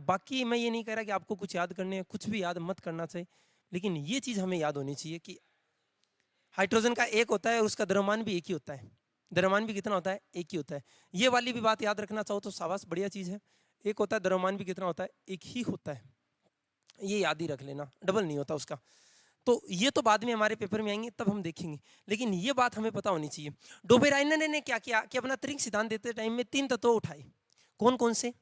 बाकी मैं ये नहीं कह रहा कि आपको कुछ याद करने, कुछ भी याद मत करना चाहिए, लेकिन ये चीज हमें याद होनी चाहिए कि हाइड्रोजन का एक होता है और उसका द्रव्यमान भी एक ही होता है। द्रव्यमान भी कितना होता है? एक ही होता है। ये वाली भी बात याद रखना चाहो तो शाबाश, बढ़िया चीज है। एक होता है, द्रव्यमान भी कितना होता है? एक ही होता है। ये याद ही रख लेना, डबल नहीं होता उसका। तो ये तो बाद में हमारे पेपर में आएंगे, तब हम देखेंगे, लेकिन ये बात हमें पता होनी चाहिए। डोबेराइनर ने क्या किया कि अपना त्रिक सिद्धांत देते टाइम में 3 तत्व उठाए। कौन कौन से?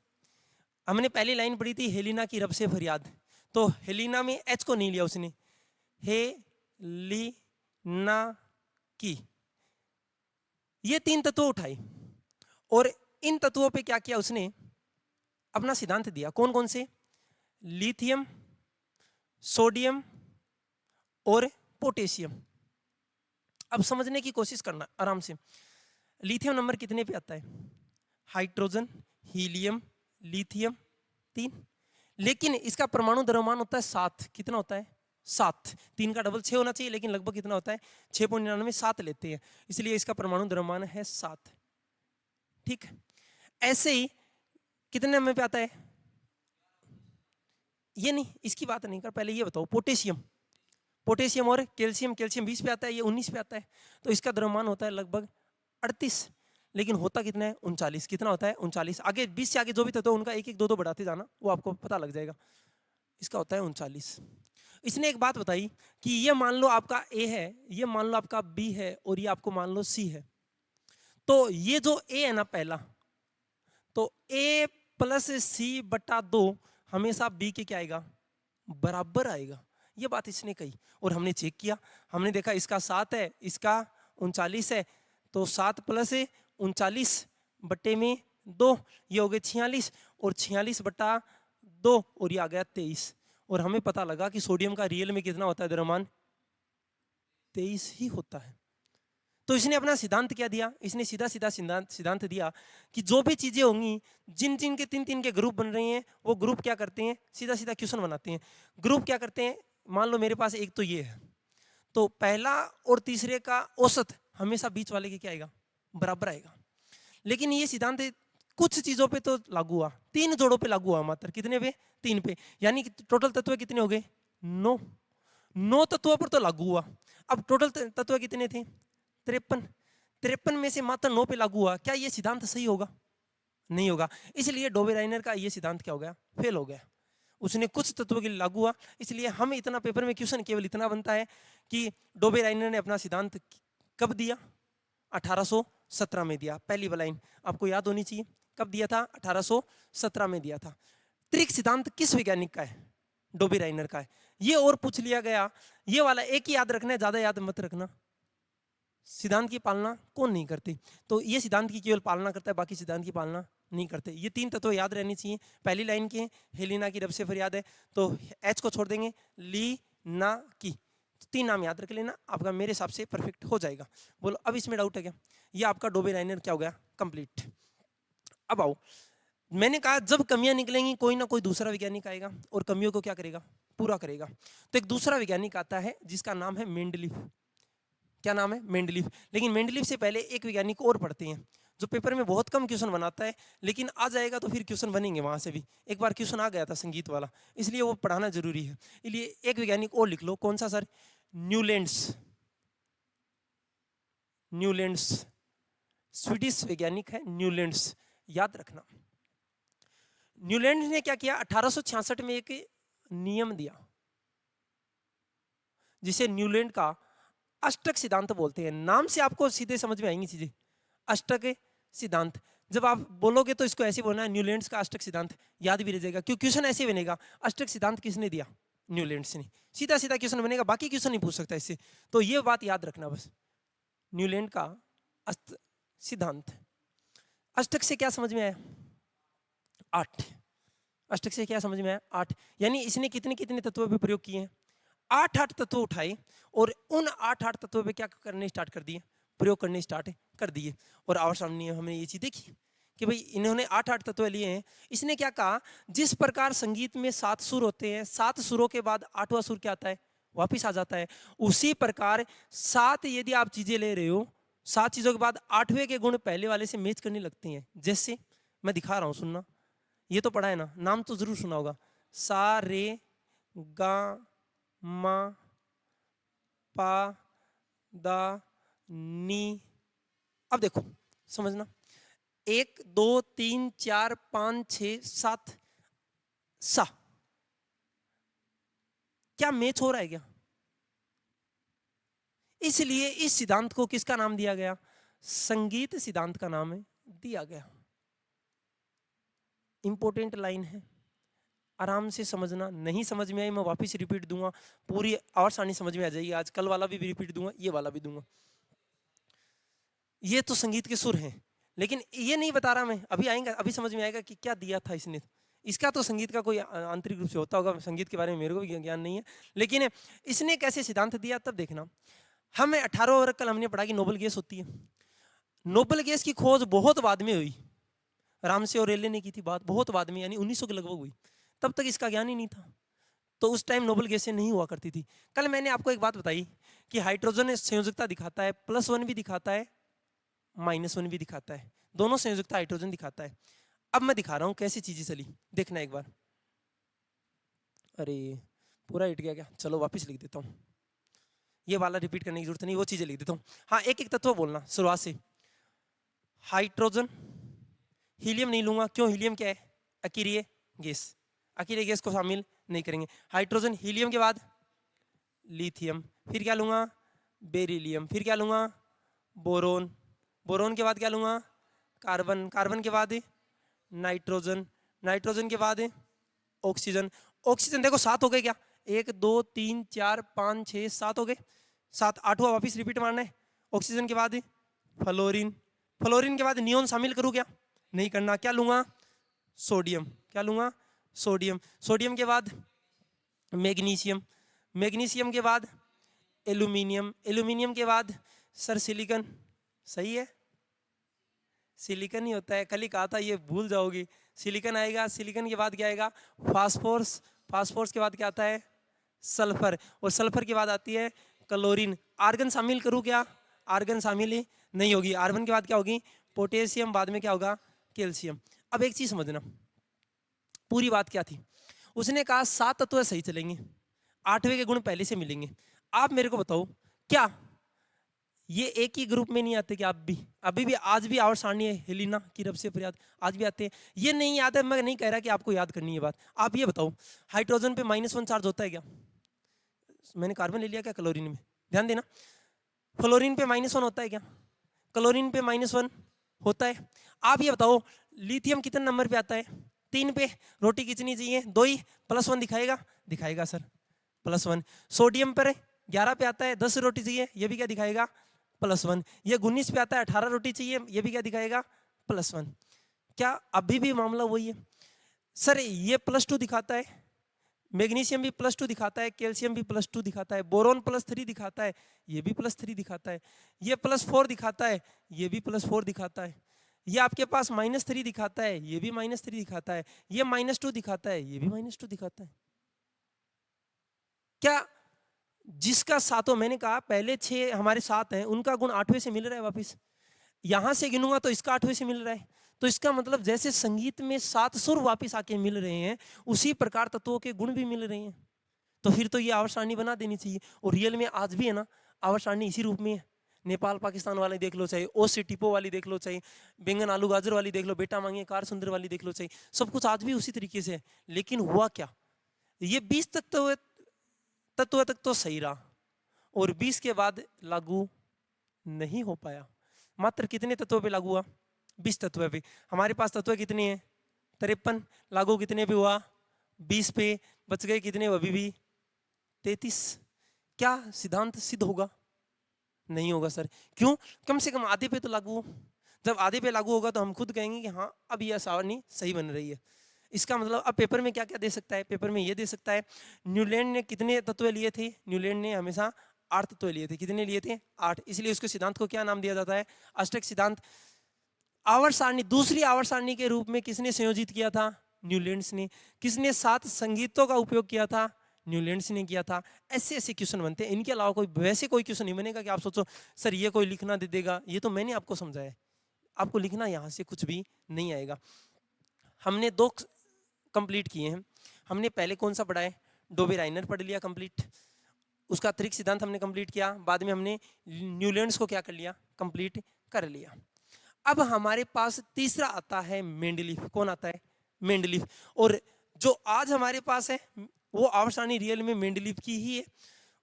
हमने पहली लाइन पढ़ी थी, हेलिना की रब से फरियाद। तो हेलिना में एच को नहीं लिया उसने, हेलिना की, ये 3 तत्व उठाए और इन तत्वों पे क्या किया उसने? अपना सिद्धांत दिया। कौन कौन से? लिथियम, सोडियम और पोटेशियम। अब समझने की कोशिश करना आराम से। लिथियम नंबर कितने पे आता है? Hydrogen, helium, lithium, 3। लेकिन इसका परमाणु द्रव्यमान होता है 7। कितना होता है? 7। 3 का डबल 6 होना चाहिए, लेकिन लगभग कितना होता है? 6.99, 7 लेते हैं, इसलिए इसका परमाणु द्रव्यमान है 7। ठीक है। ऐसे ही कितने नंबर पे आता है? ये नहीं, इसकी बात नहीं कर, पहले ये बताओ। पोटेशियम, पोटेशियम और कैल्शियम, कैल्शियम 20 पे आता है, ये 19 पे आता है। तो इसका द्रव्यमान होता है लगभग 38, लेकिन होता कितना है? 39। कितना होता है? 39। आगे 20 से आगे जो भी तत्व उनका एक एक दो दो बढ़ाते जाना, वो आपको पता लग जाएगा। इसका होता है 39। इसने एक बात बताई कि ये मान लो आपका ए है, ये मान लो आपका बी है, और ये आपको मान लो सी है। तो ये जो ए है ना पहला, तो ए प्लस सी बटा 2 हमेशा बी के क्या आएगा? बराबर आएगा। ये बात इसने कही और हमने चेक किया, हमने देखा इसका 7 है, इसका 39 है, तो 7 प्लस 39 बटे में 2, ये हो गए 46, और 46 बटा 2, और ये आ गया 23। और हमें पता लगा कि सोडियम का रियल में कितना होता है द्रव्यमान? 23 ही होता है। तो इसने अपना सिद्धांत क्या दिया? इसने सीधा सीधा सिद्धांत दिया कि जो भी चीजें होंगी, जिन जिन के 3 3 के ग्रुप बन रहे हैं, वो ग्रुप क्या करते हैं? सीधा सीधा क्वेश्चन बनाते हैं। ग्रुप क्या करते हैं? मान लो मेरे पास एक तो ये है, तो पहला और तीसरे का औसत हमेशा बीच वाले के क्या आएगा? बराबर आएगा। लेकिन ये सिद्धांत कुछ चीजों पे तो लागू हुआ, 3 जोड़ों पे लागू हुआ मात्र। कितने पे? 3 पे। यानी कि टोटल तत्व कितने हो गए? 9। 9 तत्वों पर तो लागू हुआ। अब टोटल तत्व कितने थे? 53। 53 में से मात्र 9 पे लागू हुआ। क्या ये सिद्धांत सही होगा? नहीं होगा। इसलिए डोबेराइनर का ये सिद्धांत क्या हो गया? फेल हो गया। उसने कुछ तत्वों के लिए लागू हुआ, इसलिए हम इतना पेपर में क्वेश्चन केवल इतना बनता है कि डोबेराइनर ने अपना सिद्धांत कब दिया? 1817 में दिया। पहली लाइन आपको याद होनी चाहिए, कब दिया था? 1817 में दिया था। त्रिक सिद्धांत किस वैज्ञानिक का है? डोबेराइनर का है। ये और पूछ लिया गया, ये वाला एक ही याद रखना है, ज्यादा याद मत रखना। सिद्धांत की पालना कौन नहीं करती? तो ये सिद्धांत की केवल पालना करता है, बाकी सिद्धांत की पालना नहीं करते। ये 3 तत्व याद रहनी चाहिए। पहली लाइन के हेलिना की रब से फरियाद है, तो एच को छोड़ देंगे, ली ना की, तो 3 नाम याद रख लेना, आपका मेरे हिसाब से परफेक्ट हो जाएगा। बोलो अब इसमें डाउट है क्या? ये आपका डोबेराइनर क्या हो गया? कंप्लीट। अब आओ, मैंने कहा जब कमियां निकलेंगी कोई ना कोई दूसरा वैज्ञानिक आएगा और कमियों को क्या करेगा? पूरा करेगा। तो एक दूसरा वैज्ञानिक आता है जिसका नाम है मेंडलीफ। क्या नाम है? मेंडलीफ। लेकिन मेंडलीफ से पहले एक वैज्ञानिक और पढ़ते हैं जो पेपर में बहुत कम क्वेश्चन बनाता है, लेकिन आ जाएगा तो फिर क्वेश्चन बनेंगे वहां से भी। एक बार क्वेश्चन आ गया था संगीत वाला, इसलिए वो पढ़ाना जरूरी है। इसलिए एक वैज्ञानिक और लिख लो। कौन सा सर? न्यूलैंड्स। न्यूलैंड्स स्वीडिश वैज्ञानिक है, न्यूलैंड्स, याद रखना। न्यूलैंड ने क्या किया? 1866 में एक नियम दिया जिसे न्यूलैंड का अष्टक सिद्धांत बोलते हैं। नाम से आपको सीधे समझ में आएंगी चीजें। अष्टक सिद्धांत, जब आप बोलोगे तो इसको ऐसे बोलना है, न्यूलैंड्स का अष्टक सिद्धांत, याद भी रह जाएगा। क्यों? क्वेश्चन ऐसे बनेगा, अष्टक सिद्धांत किसने दिया? न्यूलैंड्स ने। सीधा सीधा क्वेश्चन बनेगा, बाकी क्वेश्चन नहीं पूछ सकता इससे। तो ये बात याद रखना बस, न्यूलैंड का अष्ट सिद्धांत। अष्टक से क्या समझ में आया? 8। अष्टक से क्या समझ में आया? 8। यानी इसने कितने कितने तत्वों पे प्रयोग किए हैं? 8 तत्व उठाए और उन 8 तत्वों पे क्या करने स्टार्ट कर दिए? प्रयोग करने स्टार्ट कर दिए। और आवर सामने हमने ये चीज देखी कि भाई इन्होंने 8 तत्व लिए हैं। इसने क्या कहा? जिस प्रकार संगीत में 7 सुर होते हैं, 7 सुरों के बाद 8वां सुर क्या आता है? वापिस आ जाता है। उसी प्रकार 7 यदि आप चीजें ले रहे हो, 7 चीजों के बाद 8वें के गुण पहले वाले से मैच करने लगते हैं। जैसे मैं दिखा रहा हूं, सुनना। ये तो पढ़ा है ना, नाम तो जरूर सुना होगा। सा रे गा मा पा दा नी। अब देखो समझना, 1 2 3 4 5 6 7 सा, क्या मैच हो रहा है क्या? इसलिए इस सिद्धांत को किसका नाम दिया गया? संगीत सिद्धांत का नाम है दिया गया। इंपॉर्टेंट लाइन है, आराम से समझना। नहीं समझ में आई मैं वापस रिपीट दूंगा, पूरी और सारणी समझ में आ जाएगी। आज कल वाला भी रिपीट दूंगा, ये वाला भी दूंगा। ये तो संगीत के सुर हैं, लेकिन ये नहीं बता रहा मैं, अभी आएंगे, अभी समझ में आएगा कि क्या दिया था इसने। इसका तो संगीत का कोई आंतरिक रूप से होता होगा, संगीत के बारे में मेरे को भी ज्ञान नहीं है, लेकिन इसने कैसे सिद्धांत दिया तब देखना। हमें 18 वर्ग कल हमने पढ़ा कि नोबल गैस होती है। नोबल गैस की खोज बहुत बाद में हुई, रामसे और रेले ने की थी बात, बहुत बाद में, यानी 1900 के लगभग हुई। तब तक इसका ज्ञान ही नहीं था, तो उस टाइम नोबल गैसें नहीं हुआ करती थी। कल मैंने आपको एक बात बताई कि हाइड्रोजन संयोजकता दिखाता है, +1 भी दिखाता है, -1 भी दिखाता है, दोनों संयोजकता हाइड्रोजन दिखाता है। अब मैं दिखा रहा हूं कैसी चीजें चली, देखना एक बार। अरे पूरा हिट गया क्या? चलो वापस लिख देता हूं, ये वाला रिपीट करने की जरूरत नहीं, वो चीजें लिख देता हूं। हाँ, एक एक तत्व बोलना शुरुआत से। हाइड्रोजन, हीलियम नहीं लूंगा, क्यों? हीलियम क्या है? अकीरिय गैस, अकीरिय गैस को शामिल नहीं करेंगे। हाइड्रोजन, हीलियम के बाद लिथियम, फिर क्या लूंगा? बेरिलियम, फिर क्या लूंगा? बोरोन, बोरोन के बाद क्या लूंगा? कार्बन, कार्बन के बाद नाइट्रोजन, नाइट्रोजन के बाद ऑक्सीजन, ऑक्सीजन देखो 7 हो गए क्या? 1 2 3 4 5 6 7 हो गए, 7 8वां वापिस रिपीट मारना है। ऑक्सीजन के बाद फ्लोरीन, फ्लोरीन के बाद नियोन शामिल करूं क्या? नहीं करना। क्या लूंगा? सोडियम, क्या लूंगा? सोडियम, सोडियम के बाद मैग्नीशियम, मैग्नीशियम के बाद एल्यूमिनियम, एल्यूमिनियम के बाद सर सिलिकॉन, सही है? सिलिकॉन ही होता है, कल ही कहा था, ये भूल जाओगी। सिलिकॉन आएगा, सिलिकॉन के बाद क्या आएगा? फास्फोरस, फास्फोरस के बाद क्या आता है? सल्फर, और सल्फर के बाद आती है क्लोरीन। आर्गन शामिल करूं क्या? आर्गन शामिल ही नहीं होगी। आर्गन के बाद क्या होगी? पोटेशियम, बाद में क्या होगा? कैल्शियम। अब एक चीज समझना, पूरी बात क्या थी? उसने कहा 7 तत्व सही चलेंगे, 8वें के गुण पहले से मिलेंगे। आप मेरे को बताओ, क्या ये एक ही ग्रुप में नहीं आते? कि आप भी अभी भी आज भी आवर सारणी है हेलिना की रब से प्रयाद आज भी आते हैं। ये नहीं याद है, मैं नहीं कह रहा कि आपको याद करनी है बात। आप ये बताओ, हाइड्रोजन पे -1 चार्ज होता है क्या? मैंने कार्बन ले लिया क्या क्लोरीन में? ध्यान देना, फ्लोरीन पे -1 होता है क्या? क्लोरीन पे -1 होता है। आप ये बताओ, लिथियम कितने नंबर पे आता है? 3 पे। रोटी कितनी चाहिए? 2 ही, +1 दिखाएगा? दिखाएगा सर, +1। सोडियम पर 11 पे आता है, 10 रोटी चाहिए, ये भी क्या दिखाएगा? +1। ये 19 पे आता है, 18 रोटी चाहिए, ये भी क्या दिखाएगा? +1। क्या अभी भी मामला वही है? सर ये +2 दिखाता है, मैग्नीशियम भी +2 दिखाता है, कैल्शियम भी +2 दिखाता है, बोरोन +3 दिखाता है, ये भी +3 दिखाता है, ये +4 दिखाता है, ये भी +4 दिखाता है, ये आपके पास -3 दिखाता है, ये भी -3 दिखाता है, ये -2 दिखाता है, ये भी -2 दिखाता है। क्या जिसका 7, मैंने कहा पहले 6 हमारे 7 हैं, उनका गुण 8वें से मिल रहा है वापिस। यहां से गिनूंगा तो इसका 8वें से मिल रहा है। तो इसका मतलब जैसे संगीत में 7 सुर वापिस आके मिल रहे हैं, उसी प्रकार तत्वों के गुण भी मिल रहे हैं। तो फिर तो ये आवर्त सारणी बना देनी चाहिए। और रियल में आज भी है ना, आवर्त सारणी इसी रूप में है। नेपाल पाकिस्तान वाले देख लो, चाहे ओसी टिपो वाली देख लो, चाहे बैंगन आलू गाजर वाली देख लो, बेटा मांगे कार सुंदर वाली देख लो, चाहे सब कुछ आज भी उसी तरीके से है। लेकिन हुआ क्या, ये 20 तत्व तक तो सही रहा, और 20 के बाद लागू नहीं हो पाया। मात्र कितने तत्वों पे लागू हुआ? 20 तत्व पे। हमारे पास तत्व कितने हैं? 53। लागू कितने पे हुआ? 20 पे। बच गए कितने अभी भी? 33। क्या सिद्धांत सिद्ध होगा? नहीं होगा सर। क्यों? कम से कम आधे पे तो लागू हो। जब आधे पे लागू होगा तो हम खुद कहेंगे कि हाँ अब यह सारणी सही बन रही है। इसका मतलब अब पेपर में क्या क्या दे सकता है? पेपर में ये दे सकता है, न्यूलैंड ने कितने तत्व लिए थे? न्यूलैंड ने हमेशा 8 तत्व लिए थे। कितने लिए थे? 8। इसलिए उसके सिद्धांत को क्या नाम दिया जाता है? अष्टक सिद्धांत। आवर्त सारणी, दूसरी आवर्त सारणी के रूप में किसने संयोजित किया था? न्यूलैंड्स ने। किसने 7 संगीतों का उपयोग किया था? न्यूलैंड्स ने किया था। ऐसे ऐसे क्वेश्चन बनते हैं, इनके अलावा कोई वैसे कोई क्वेश्चन नहीं बनेगा कि आप सोचो सर ये कोई लिखना दे देगा। ये तो मैंने आपको समझाया है, आपको लिखना यहाँ से कुछ भी नहीं आएगा। हमने 2 कंप्लीट किए हैं। हमने पहले कौन सा पढ़ा है, डोबेराइनर पढ़ लिया कंप्लीट, उसका अतिरिक्त सिद्धांत हमने कंप्लीट किया, बाद में हमने न्यूलैंड्स को क्या कर लिया, कंप्लीट कर लिया। अब हमारे पास तीसरा आता है मेंडलीफ। कौन आता है, मेंडलीफ। और जो आज हमारे पास है वो आवर्त सारणी रियल में मेंडलीफ की ही है।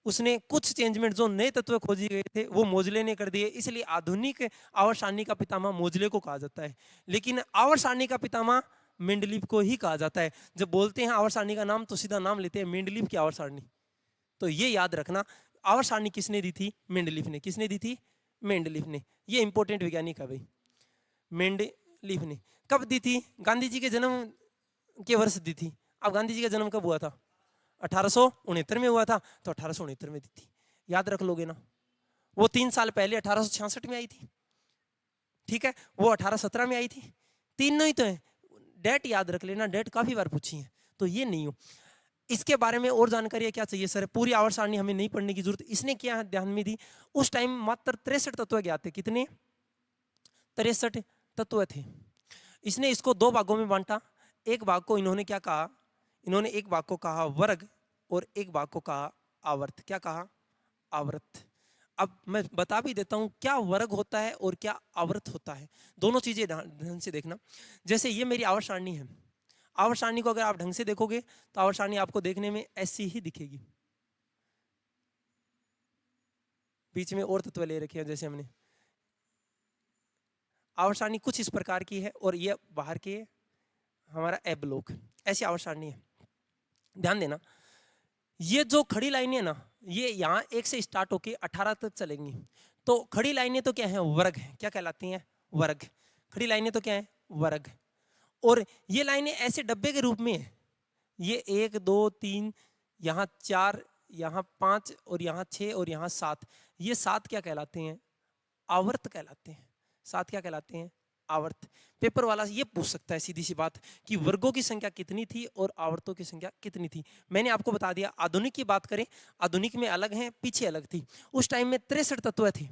उसने कुछ चेंजमेंट जो नए तत्व खोजे गए थे वो मोजले ने कर दिए, इसलिए आधुनिक आवर्त सारणी का पितामह मोजले को कहा जाता है, लेकिन आवर्त सारणी का पितामह मेंडलीफ को ही कहा जाता है। जब बोलते हैं आवर्त सारणी का नाम तो सीधा नाम लेते हैं मेंडलीफ की आवर्त सारणी। तो ये याद रखना, आवर्त सारणी किसने दी थी, मेंडलीफ ने। किसने दी थी, मेंडलीफ ने। ये इंपॉर्टेंट वैज्ञानिक है भाई, मेंडलीफ ने। कब दी थी, गांधी जी के जन्म के वर्ष दी थी। अब गांधी जी का जन्म कब हुआ था, 1869 में हुआ था, तो 1869 में दी थी, याद रख लोगे ना। वो 3 साल पहले 1866 में आई थी, ठीक है, वो 1817 में आई थी, तीनों ही तो है। डेट याद रख लेना, डेट काफी बार पूछी है, तो ये नहीं हो। इसके बारे में और जानकारी क्या चाहिए सर, पूरी आवर्त सारणी हमें नहीं पढ़ने की जरूरत। इसने क्या ध्यान में दी, उस टाइम मात्र 63 तत्व ज्ञात थे। कितने, 63 तत्व थे। इसने इसको 2 भागों में बांटा। एक भाग को इन्होंने क्या कहा, इन्होंने एक भाग को कहा वर्ग और एक भाग को कहा आवर्त। क्या कहा, आवर्त। अब मैं बता भी देता हूं क्या वर्ग होता है और क्या आवर्त होता है, दोनों चीजें ध्यान से देखना। जैसे ये मेरी आवर्त सारणी है, आवर्त सारणी को अगर आप ढंग से देखोगे तो आवर्त सारणी आपको देखने में ऐसी ही दिखेगी। बीच में और तत्व ले रखे हैं, जैसे हमने आवर्त सारणी कुछ इस प्रकार की है और ये बाहर के हमारा ए ब्लॉक, ऐसी आवर्त सारणी है। ध्यान देना, ये जो खड़ी लाइनें है ना, ये यहाँ 1 से स्टार्ट होके 18 तक चलेंगी। तो खड़ी लाइनें तो क्या है, वर्ग है। क्या कहलाती हैं, वर्ग। खड़ी लाइनें तो क्या है, वर्ग। और ये लाइनें ऐसे डब्बे के रूप में है, ये 1 2 3, यहाँ 4, यहाँ 5 और यहाँ 6 और यहाँ 7। ये 7 क्या कहलाते हैं, आवर्त कहलाते हैं। 7 क्या कहलाते हैं, आवर्त। पेपर वाला ये पूछ सकता है सीधी सी बात कि वर्गों की संख्या कितनी थी और आवर्तों की संख्या कितनी थी। मैंने आपको बता दिया। आधुनिक की बात करें, आधुनिक में अलग है, पीछे अलग थी। उस टाइम में 63 तत्व थे,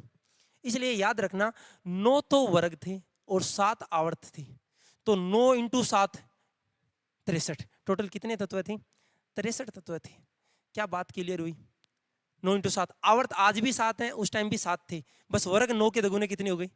इसलिए याद रखना 9 तो वर्ग थे और 7 आवर्त थी। तो 9 × 7 63, टोटल कितने तत्व थे, 63 तत्व थे। क्या बात क्लियर हुई, 9 × 7। आवर्त आज भी 7 है, उस टाइम भी 7 थे, बस वर्ग 9 के दुगुने कितने हो गए,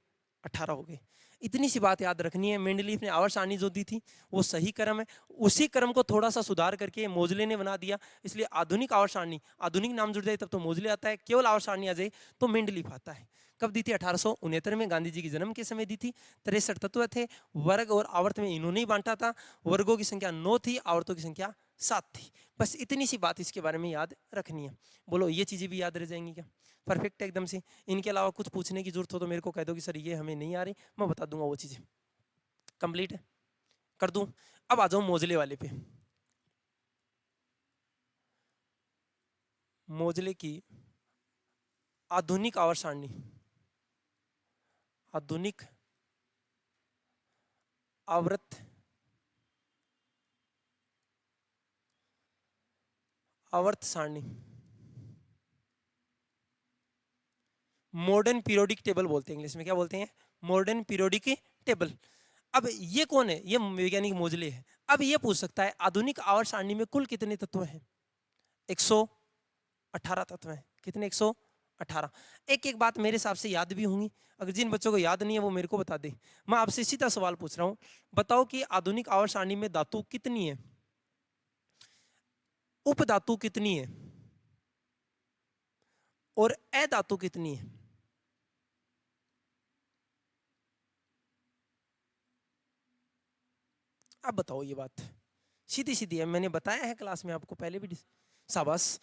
18 हो गए। इतनी सी बात याद रखनी है। मेंडलीफ ने आवर्त सारणी जो दी थी वो सही क्रम है, उसी क्रम को थोड़ा सा सुधार करके मोजले ने बना दिया। इसलिए आधुनिक आवर्त सारणी, आधुनिक नाम जुड़ जाए तब तो मोजले आता है, केवल आवर्त सारणी आ जाए तो मेंडलीफ आता है। कब दी थी, 1869 में, गांधी जी के जन्म के समय दी थी। 63 तत्व थे, वर्ग और आवर्त में इन्होंने ही बांटा था। वर्गों की संख्या 9 थी, आवर्तों की संख्या 7 थी। बस इतनी सी बात इसके बारे में याद रखनी है। बोलो ये चीजें भी याद रह जाएंगी क्या, परफेक्ट एकदम से। इनके अलावा कुछ पूछने की जरूरत हो तो मेरे को कह दो कि सर ये हमें नहीं आ रही, मैं बता दूंगा वो चीजें। कंप्लीट है, कर दूं। अब आ जाओ मोजले वाले पे। मोजले की आधुनिक आवर्त सारणी, आधुनिक आवर्त आवर्त सारणी, मॉडर्न पीरियोडिक टेबल बोलते हैं इंग्लिश में। क्या बोलते हैं, मॉडर्न पीरियोडिक टेबल। अब ये कौन है, ये वैज्ञानिक मोजले है। अब ये पूछ सकता है आधुनिक आवर्त सारणी में कुल कितने तत्व हैं, 118 तत्व हैं। कितने, 118। एक एक बात मेरे हिसाब से याद भी होंगी, अगर जिन बच्चों को याद नहीं है वो मेरे को बता दे। मैं आपसे सीधा सवाल पूछ रहा हूं, बताओ कि आधुनिक आवर्त सारणी में धातु कितनी है, उप धातु कितनी है और अधातु कितनी है। अब बताओ, ये बात सीधी सीधी है, मैंने बताया है क्लास में आपको पहले भी। शाबाश।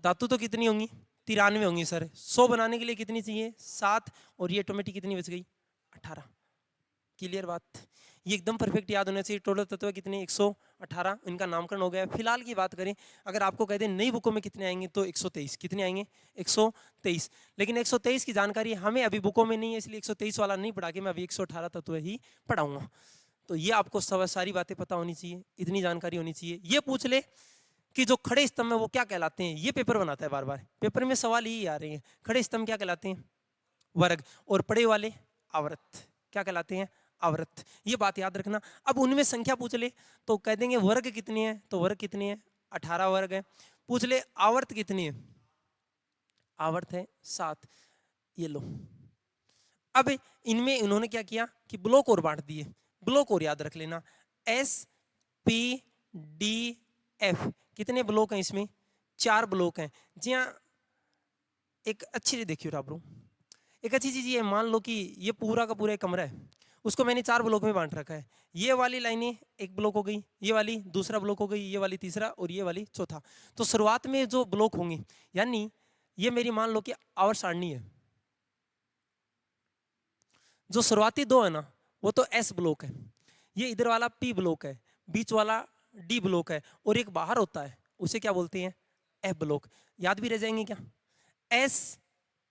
धातु तो कितनी होंगी, 93 होंगी सर। 100 बनाने के लिए कितनी चाहिए, 7, और ये ऑटोमेटिक कितनी बच गई, 18। क्लियर बात, ये एकदम परफेक्ट याद होना चाहिए। टोटल तत्व कितने, 118। इनका नामकरण हो गया। फिलहाल की बात करें, अगर आपको कहते हैं नई बुकों में कितने आएंगे तो 123। कितने आएंगे, 123। लेकिन 123 की जानकारी हमें अभी बुकों में नहीं है, इसलिए 123 वाला नहीं पढ़ा के मैं अभी 118 तत्व ही पढ़ाऊंगा। तो ये आपको सारी बातें पता होनी चाहिए, इतनी जानकारी होनी चाहिए। ये पूछ ले कि जो खड़े स्तंभ है वो क्या कहलाते हैं, ये पेपर बनाता है बार बार, पेपर में सवाल यही आ रहे हैं। खड़े स्तंभ क्या कहलाते हैं, वर्ग। और पड़े वाले आवर्त क्या कहलाते हैं, आवर्त, ये बात याद रखना। अब उनमें संख्या पूछ ले तो कह देंगे वर्ग कितने हैं, तो वर्ग कितने हैं, 18 वर्ग है। पूछ ले आवर्त कितनी है, आवर्त है 7, ये लो। अब इनमें उन्होंने क्या किया कि ब्लॉक और बांट दिए, ब्लॉक और याद रख लेना, एस पी डी एफ, कितने ब्लॉक हैं इसमें, 4 ब्लॉक हैं। जी हाँ, एक अच्छी चीज देखियो राबरू, एक अच्छी चीज ये मान लो कि ये पूरा का पूरा एक कमरा है, उसको मैंने 4 ब्लॉक में बांट रखा है। ये वाली लाइनें एक ब्लॉक हो गई, ये वाली दूसरा ब्लॉक हो गई, ये वाली तीसरा और ये वाली चौथा। तो शुरुआत में जो ब्लॉक होंगे, यानी ये मेरी मान लो कि आवर्त सारणी है, जो शुरुआती 2 है ना वो तो एस ब्लॉक है, ये इधर वाला पी ब्लॉक है, बीच वाला डी ब्लॉक है, और एक बाहर होता है उसे क्या बोलते हैं, एफ ब्लॉक। याद भी रह जाएंगे क्या, एस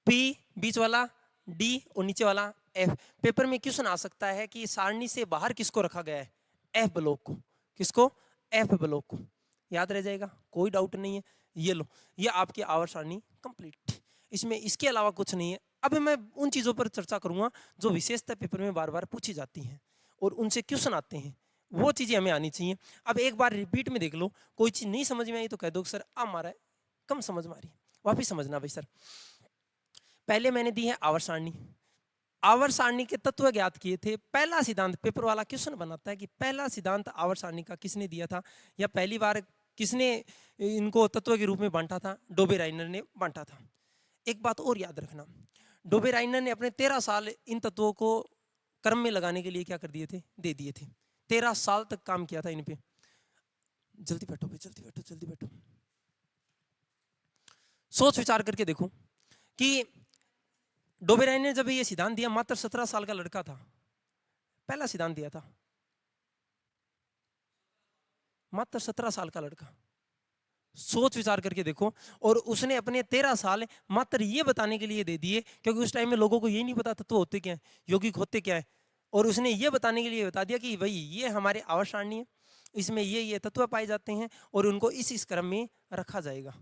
पी बीच वाला डी और नीचे वाला एफ। पेपर में क्वेश्चन आ सकता है कि सारणी से बाहर किसको रखा गया है, एफ ब्लॉक को, किसको, एफ ब्लॉक को। याद रह जाएगा, कोई डाउट नहीं है। ये लो, ये आपकी आवर्त सारणी कंप्लीट, इसमें इसके अलावा कुछ नहीं है। अब मैं उन चीजों पर चर्चा करूंगा जो विशेषतः पेपर में बार बार पूछी जाती हैं और उनसे क्वेश्चन आते हैं, वो चीजें हमें आनी चाहिए। अब एक बार रिपीट में देख लो, कोई चीज नहीं समझ में आई तो कह दो सर अब हमारा कम समझ में आ रही, वापिस समझना भाई सर। पहले मैंने दी है आवर्त सारणी, आवर्त सारणी के तत्व ज्ञात किए थे। पहला सिद्धांत, पेपर वाला क्वेश्चन बनाता है कि पहला सिद्धांत आवर्त सारणी का किसने दिया था, या पहली बार किसने इनको तत्व के रूप में बांटा था, डोबेराइनर ने बांटा था। एक बात और याद रखना, डोबेराइनर ने अपने 13 साल इन तत्वों को क्रम में लगाने के लिए क्या कर दिए थे, दे दिए थे। 13 साल तक काम किया था इन पे। जल्दी बैठो भाई, जल्दी बैठो, जल्दी बैठो। सोच विचार करके देखो कि डोबेराइनर ने जब ये सिद्धांत दिया, मात्र 17 साल का लड़का था, पहला सिद्धांत दिया था, मात्र 17 साल का लड़का। सोच विचार करके देखो, और उसने अपने 13 साल मात्र ये बताने के लिए दे दिए, क्योंकि उस टाइम में लोगों को ये नहीं पता तत्व होते क्या है, यौगिक होते क्या है, और उसने ये बताने के लिए बता दिया कि भाई ये हमारे आवर्त सारणी है, इसमें ये तत्व पाए जाते हैं और उनको इस क्रम में रखा जाएगा।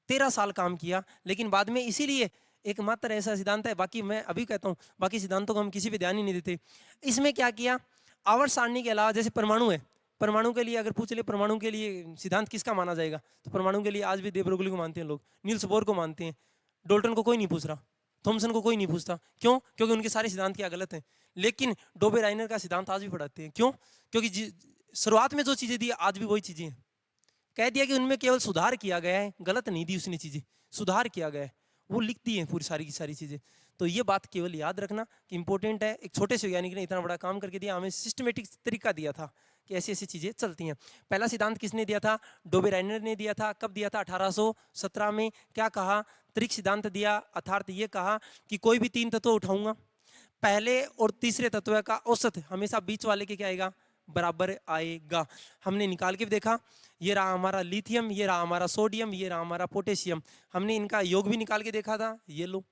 13 साल काम किया, लेकिन बाद में इसीलिए एकमात्र ऐसा सिद्धांत है, बाकी मैं अभी कहता हूँ बाकी सिद्धांतों को हम किसी पे ध्यान ही नहीं देते। इसमें क्या किया, आवर्त सारणी के अलावा जैसे परमाणु है, परमाणु के लिए अगर पूछ ले परमाणु के लिए सिद्धांत किसका माना जाएगा, तो परमाणु के लिए आज भी दे ब्रोगली को मानते हैं लोग, नील्स बोर को मानते हैं, डोल्टन को कोई नहीं पूछ रहा, थॉमसन को कोई नहीं पूछता। क्यों, क्योंकि उनके सारे सिद्धांत क्या गलत हैं। लेकिन डोबेराइनर का सिद्धांत आज भी पढ़ाते हैं। क्यों, क्योंकि शुरुआत में जो चीजें दी आज भी वही चीजें हैं। कह दिया कि उनमें केवल सुधार किया गया है, गलत नहीं दी उसने चीजें, सुधार किया गया है, वो लिख दी है पूरी सारी की सारी चीजें। तो ये बात केवल याद रखना कि इंपॉर्टेंट है। एक छोटे से वैज्ञानिक ने इतना बड़ा काम करके दिया, हमें सिस्टमेटिक तरीका दिया था कि ऐसी ऐसी चीजें चलती हैं। पहला सिद्धांत किसने दिया था, डोबेराइनर ने दिया था। कब दिया था, 1817 में। क्या कहा, त्रिक सिद्धांत दिया, अर्थात ये कहा कि कोई भी 3 तत्व उठाऊंगा, पहले और तीसरे तत्व का औसत हमेशा बीच वाले के क्या आएगा, बराबर आएगा। हमने निकाल के भी देखा, ये रहा हमारा लिथियम, ये रहा हमारा सोडियम, ये रहा हमारा पोटेशियम। हमने इनका योग भी निकाल के देखा था, ये लो,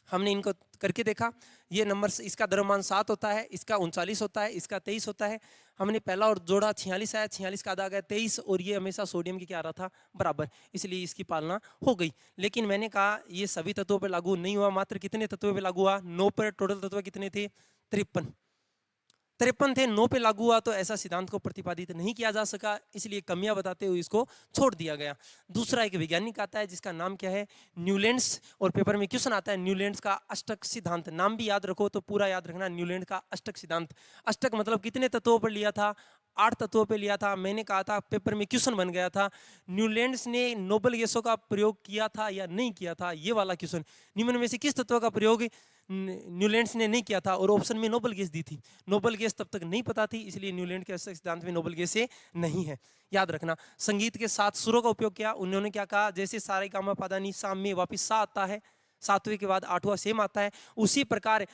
हमने इनको करके देखा। ये नंबर, इसका द्रव्यमान 7 होता है, इसका 39 होता है, इसका 23 होता है। हमने पहला और जोड़ा 46 आया, 46 का आधा गया 23, और ये हमेशा सोडियम की क्या आ रहा था, बराबर, इसलिए इसकी पालना हो गई। लेकिन मैंने कहा ये सभी तत्वों पर लागू नहीं हुआ, मात्र कितने तत्वों पर लागू हुआ, 9 पर। टोटल तत्व कितने थे, 53 थे, 9 पे लागू हुआ, तो ऐसा सिद्धांत को प्रतिपादित नहीं किया जा सका, इसलिए कमियां बताते हुए इसको छोड़ दिया गया। दूसरा एक वैज्ञानिक आता है जिसका नाम क्या है, न्यूलैंड्स, और पेपर में क्वेश्चन आता है न्यूलैंड्स का अष्टक सिद्धांत। नाम भी याद रखो तो पूरा याद रखना, न्यूलैंड का अष्टक सिद्धांत। अष्टक मतलब कितने तत्वों पर लिया था, 8 तत्वों पे लिया था। मैंने कहा था पेपर में क्वेश्चन बन गया था, न्यूलैंड्स ने नोबल गैसों का प्रयोग किया था या नहीं किया था, ये वाला क्वेश्चन। निम्न में से किस तत्व का प्रयोग न्यूलैंड्स ने नहीं किया था, और ऑप्शन में नोबल गैस दी थी। नोबल गैस तब तक नहीं पता थी, इसलिए न्यूलैंड के सिद्धांत में नोबल गैस नहीं है, याद रखना। संगीत के 7 सुरों का उपयोग किया, उन्होंने क्या कहा, जैसे सारे गामा पादा नी सा में वापिस सा आता है, 7वें के बाद 8वां सेम आता है, उसी प्रकार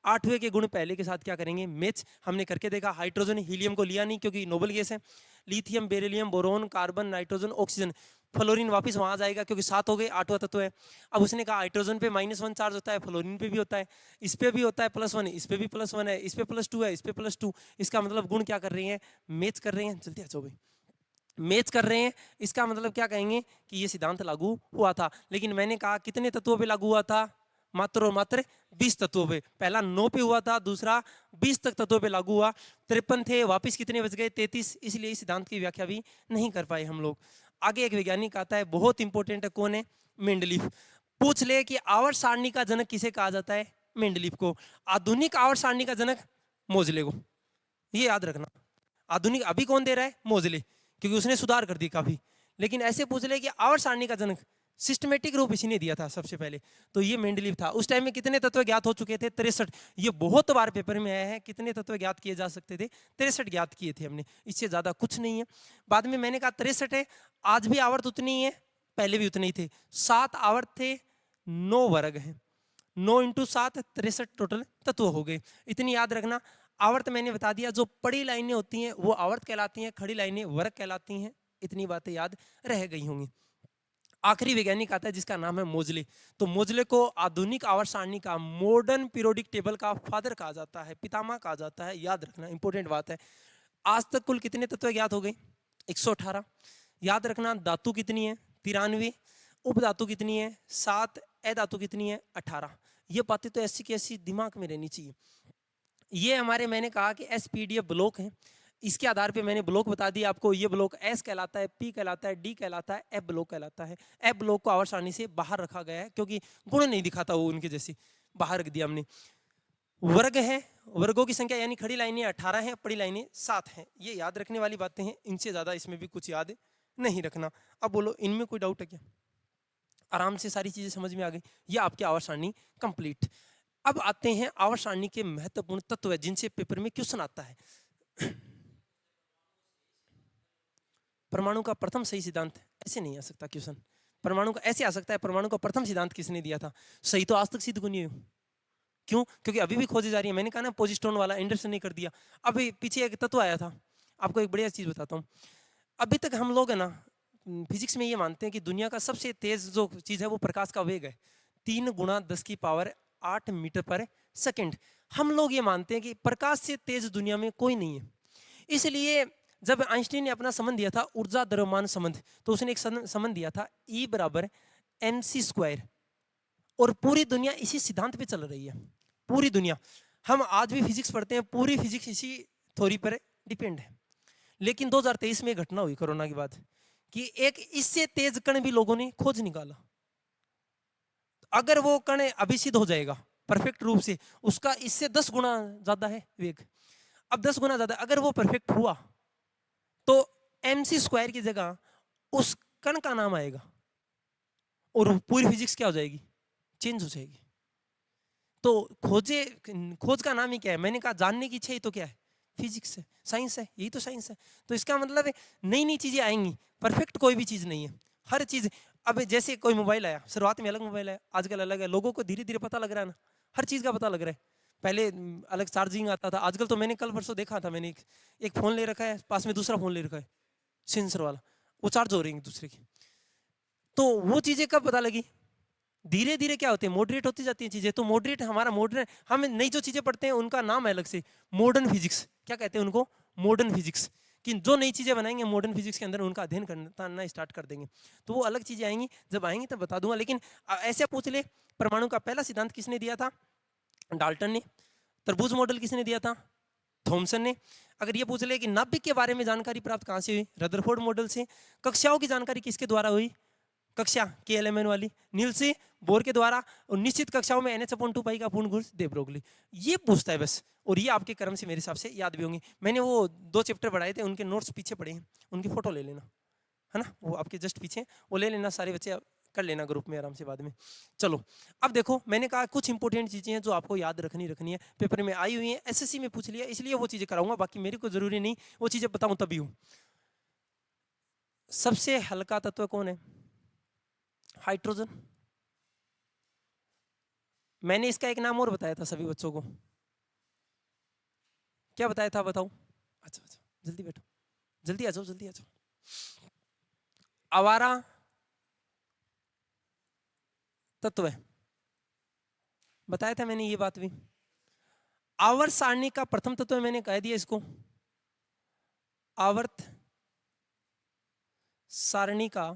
8वें के गुण पहले के साथ क्या करेंगे, मैच। हमने करके देखा, हाइड्रोजन हीलियम को लिया नहीं क्योंकि नोबल गैस है। Lithium, beryllium, boron, carbon, nitrogen, oxygen, fluorine वापस वहां जाएगा क्योंकि 7 हो गए, 8वां तत्व है। अब उसने कहा हाइड्रोजन पे -1 चार्ज होता है, फ्लोरीन पे भी होता है, इस पे भी होता है +1, इस पे भी +1 है, इस पे +2 है, इस पे +2। इसका मतलब गुण क्या कर रहे हैं, मैच कर रहे हैं। जल्दी आ जाओ भाई, मैच कर रहे हैं। इसका मतलब क्या कहेंगे कि ये सिद्धांत लागू हुआ था। लेकिन मैंने कहा कितने तत्वों पे लागू हुआ था, मात्र और मात्र 20 तत्वों पे। पहला 9 पे हुआ था, दूसरा 20 तक तत्वों पे लागू हुआ। 53 थे, वापिस कितने बच गए? 33। इसलिए इस सिद्धांत की व्याख्या भी नहीं कर पाए हम लोग। आगे एक वैज्ञानिक आता है, बहुत इंपॉर्टेंट है। कौन है? मेंडलीफ। पूछ ले कि आवर्त सारणी का जनक किसे कहा जाता है? मेंडलीफ को। आधुनिक आवर्त सारणी का जनक मोजले को, ये याद रखना। आधुनिक अभी कौन दे रहा है? मोजले, क्योंकि उसने सुधार कर दी काफी। लेकिन ऐसे पूछ ले कि आवर्त सारणी का जनक सिस्टमेटिक रूप इसी ने दिया था सबसे पहले, तो ये मेंडलीव था। उस टाइम में कितने तत्व ज्ञात हो चुके थे? 63। ये बहुत बार पेपर में आया है, कितने तत्व ज्ञात किए जा सकते थे? 63 ज्ञात किए थे हमने, इससे ज्यादा कुछ नहीं है। बाद में मैंने कहा 63 है, आज भी आवर्त उतनी ही है, पहले भी उतने ही थे। 7 आवर्त थे, 9 वर्ग है, 9 इंटू 7 63 टोटल तत्व हो गए। इतनी याद रखना। आवर्त मैंने बता दिया, जो पड़ी लाइनें होती हैं वो आवर्त कहलाती हैं, खड़ी लाइनें वर्ग कहलाती हैं। इतनी बातें याद रह गई होंगी। आखिरी वैज्ञानिक आता है जिसका नाम है मोजले। तो मोजले को आधुनिक आवर्त सारणी का, मॉडर्न पीरियोडिक टेबल का फादर कहा जाता है, पितामह कहा जाता है। याद रखना, इंपॉर्टेंट बात है। आज तक कुल कितने तत्व ज्ञात हो गए? 118। याद रखना, धातु कितनी है? 93। उपधातु कितनी है? 7। अधातु कितनी है? 18। ये बातें तो ऐसी की ऐसी दिमाग में रहनी चाहिए। ये हमारे, मैंने कहा कि एसपीडीएफ ब्लॉक है, इसके आधार पे मैंने ब्लॉक बता दिया आपको। ये ब्लॉक एस कहलाता है, पी कहलाता है, डी कहलाता है, एफ ब्लॉक कहलाता है। एफ ब्लॉक को आवर्त सारणी से बाहर रखा गया है क्योंकि गुण नहीं दिखाता वो उनके जैसे, बाहर रख दिया हमने। वर्ग है, वर्गों की संख्या यानी खड़ी लाइनें 18 हैं, पड़ी लाइनें 7 हैं। ये याद रखने वाली बातें हैं, इनसे ज्यादा इसमें भी कुछ याद नहीं रखना। अब बोलो, इनमें कोई डाउट है क्या? आराम से सारी चीजें समझ में आ गई। ये आपकी आवर्त सारणी कंप्लीट। अब आते हैं आवर्त सारणी के महत्वपूर्ण तत्व जिनसे पेपर में क्वेश्चन आता है। परमाणु का प्रथम सही सिद्धांत, ऐसे नहीं आ सकता क्वेश्चन। परमाणु का ऐसे आ सकता है, परमाणु का प्रथम सिद्धांत किसने दिया था? सही तो आज तक सिद्ध को नहीं हुई। क्यों? क्योंकि अभी भी खोजी जा रही है। मैंने कहा ना, पोजिस्टोन वाला एंडरसन ने कर दिया। अभी पीछे एक तत्व आया था, आपको एक बढ़िया चीज बताता हूँ। अभी तक हम लोग है ना फिजिक्स में ये मानते हैं कि दुनिया का सबसे तेज जो चीज है वो प्रकाश का वेग है, 3 गुणा 10 की पावर 8 मीटर पर सेकेंड। हम लोग ये मानते हैं कि प्रकाश से तेज दुनिया में कोई नहीं है। इसलिए जब आइंस्टीन ने अपना संबंध दिया था, ऊर्जा द्रव्यमान संबंध, तो उसने एक संबंध दिया था E बराबर mc²। और पूरी दुनिया इसी सिद्धांत पे चल रही है, पूरी दुनिया। हम आज भी फिजिक्स पढ़ते हैं, पूरी फिजिक्स इसी थ्योरी पर डिपेंड है। लेकिन 2023 में घटना हुई कोरोना के बाद कि एक इससे तेज कण भी लोगों ने खोज निकाला। अगर वो कण अभी सिद्ध हो जाएगा परफेक्ट रूप से, उसका इससे 10 गुना ज्यादा है वेग। अब 10 गुना ज्यादा अगर वो परफेक्ट हुआ तो mc² की जगह उस कण का नाम आएगा और पूरी फिजिक्स क्या हो जाएगी? चेंज हो जाएगी। तो खोज का नाम ही क्या है? मैंने कहा जानने की इच्छा ही तो क्या है? फिजिक्स है, साइंस है, यही तो साइंस है। तो इसका मतलब है नई नई चीजें आएंगी, परफेक्ट कोई भी चीज नहीं है, हर चीज। अब जैसे कोई मोबाइल आया, शुरुआत में अलग मोबाइल आया, आजकल अलग है, लोगों को धीरे धीरे पता लग रहा है ना, हर चीज का पता लग रहा है। पहले अलग चार्जिंग आता था, आजकल तो मैंने कल परसों देखा था, मैंने एक फोन ले रखा है, पास में दूसरा फोन ले रखा है सेंसर वाला, वो चार्ज हो रही है दूसरे की। तो वो चीजें कब पता लगी? धीरे धीरे क्या होते हैं, मॉडरेट होती जाती हैं चीजें। तो मॉडरेट, हमारा मॉडरेट, हम नई जो चीजें पढ़ते हैं उनका नाम है अलग से, मॉडर्न फिजिक्स। क्या कहते हैं उनको? Modern physics. कि जो नई चीजें बनाएंगे मॉडर्न फिजिक्स के अंदर, उनका अध्ययन करना स्टार्ट कर देंगे। तो वो अलग चीजें आएंगी, जब आएंगी तब बता दूंगा। लेकिन ऐसे पूछ ले, परमाणु का पहला सिद्धांत किसने दिया था? डाल्टन ने। तरबूज मॉडल किसने दिया था? थॉमसन ने। अगर ये पूछ ले कि नाभिक के बारे में जानकारी प्राप्त कहां से हुई? रदरफोर्ड मॉडल से। कक्षाओं की जानकारी किसके द्वारा हुई? कक्षा KLMN वाली, नील्स बोर के द्वारा। और निश्चित कक्षाओं में NH/2 पाई का पूर्ण गुण दे ब्रोगली। ये पूछता है बस, और ये आपके क्रम से मेरे हिसाब से याद भी होंगे। मैंने वो 2 चैप्टर पढ़ाए थे, उनके नोट्स पीछे पड़े हैं, उनकी फोटो ले लेना, है ना, वो आपके जस्ट पीछे, वो ले लेना, सारे बच्चे कर लेना ग्रुप में आराम से बाद में। चलो, अब देखो, मैंने कहा कुछ इंपॉर्टेंट चीजें हैं जो आपको याद रखनी है, पेपर में आई हुई है, SSC में पूछ लिया, इसलिए वो चीजें कराऊंगा, बाकी मेरे को जरूरी नहीं वो चीजें बताऊं तभी हूं। सबसे हल्का तत्व कौन है? हाइड्रोजन। मैंने इसका एक नाम और बताया था सभी बच्चों को, क्या बताया था बताओ? अच्छा अच्छा, जल्दी बैठो, जल्दी आ जाओ, जल्दी आ जाओ। आवारा तत्व है, बताया था मैंने ये बात भी। आवर्त सारणी का प्रथम तत्व मैंने कह दिया इसको, आवर्त सारणी का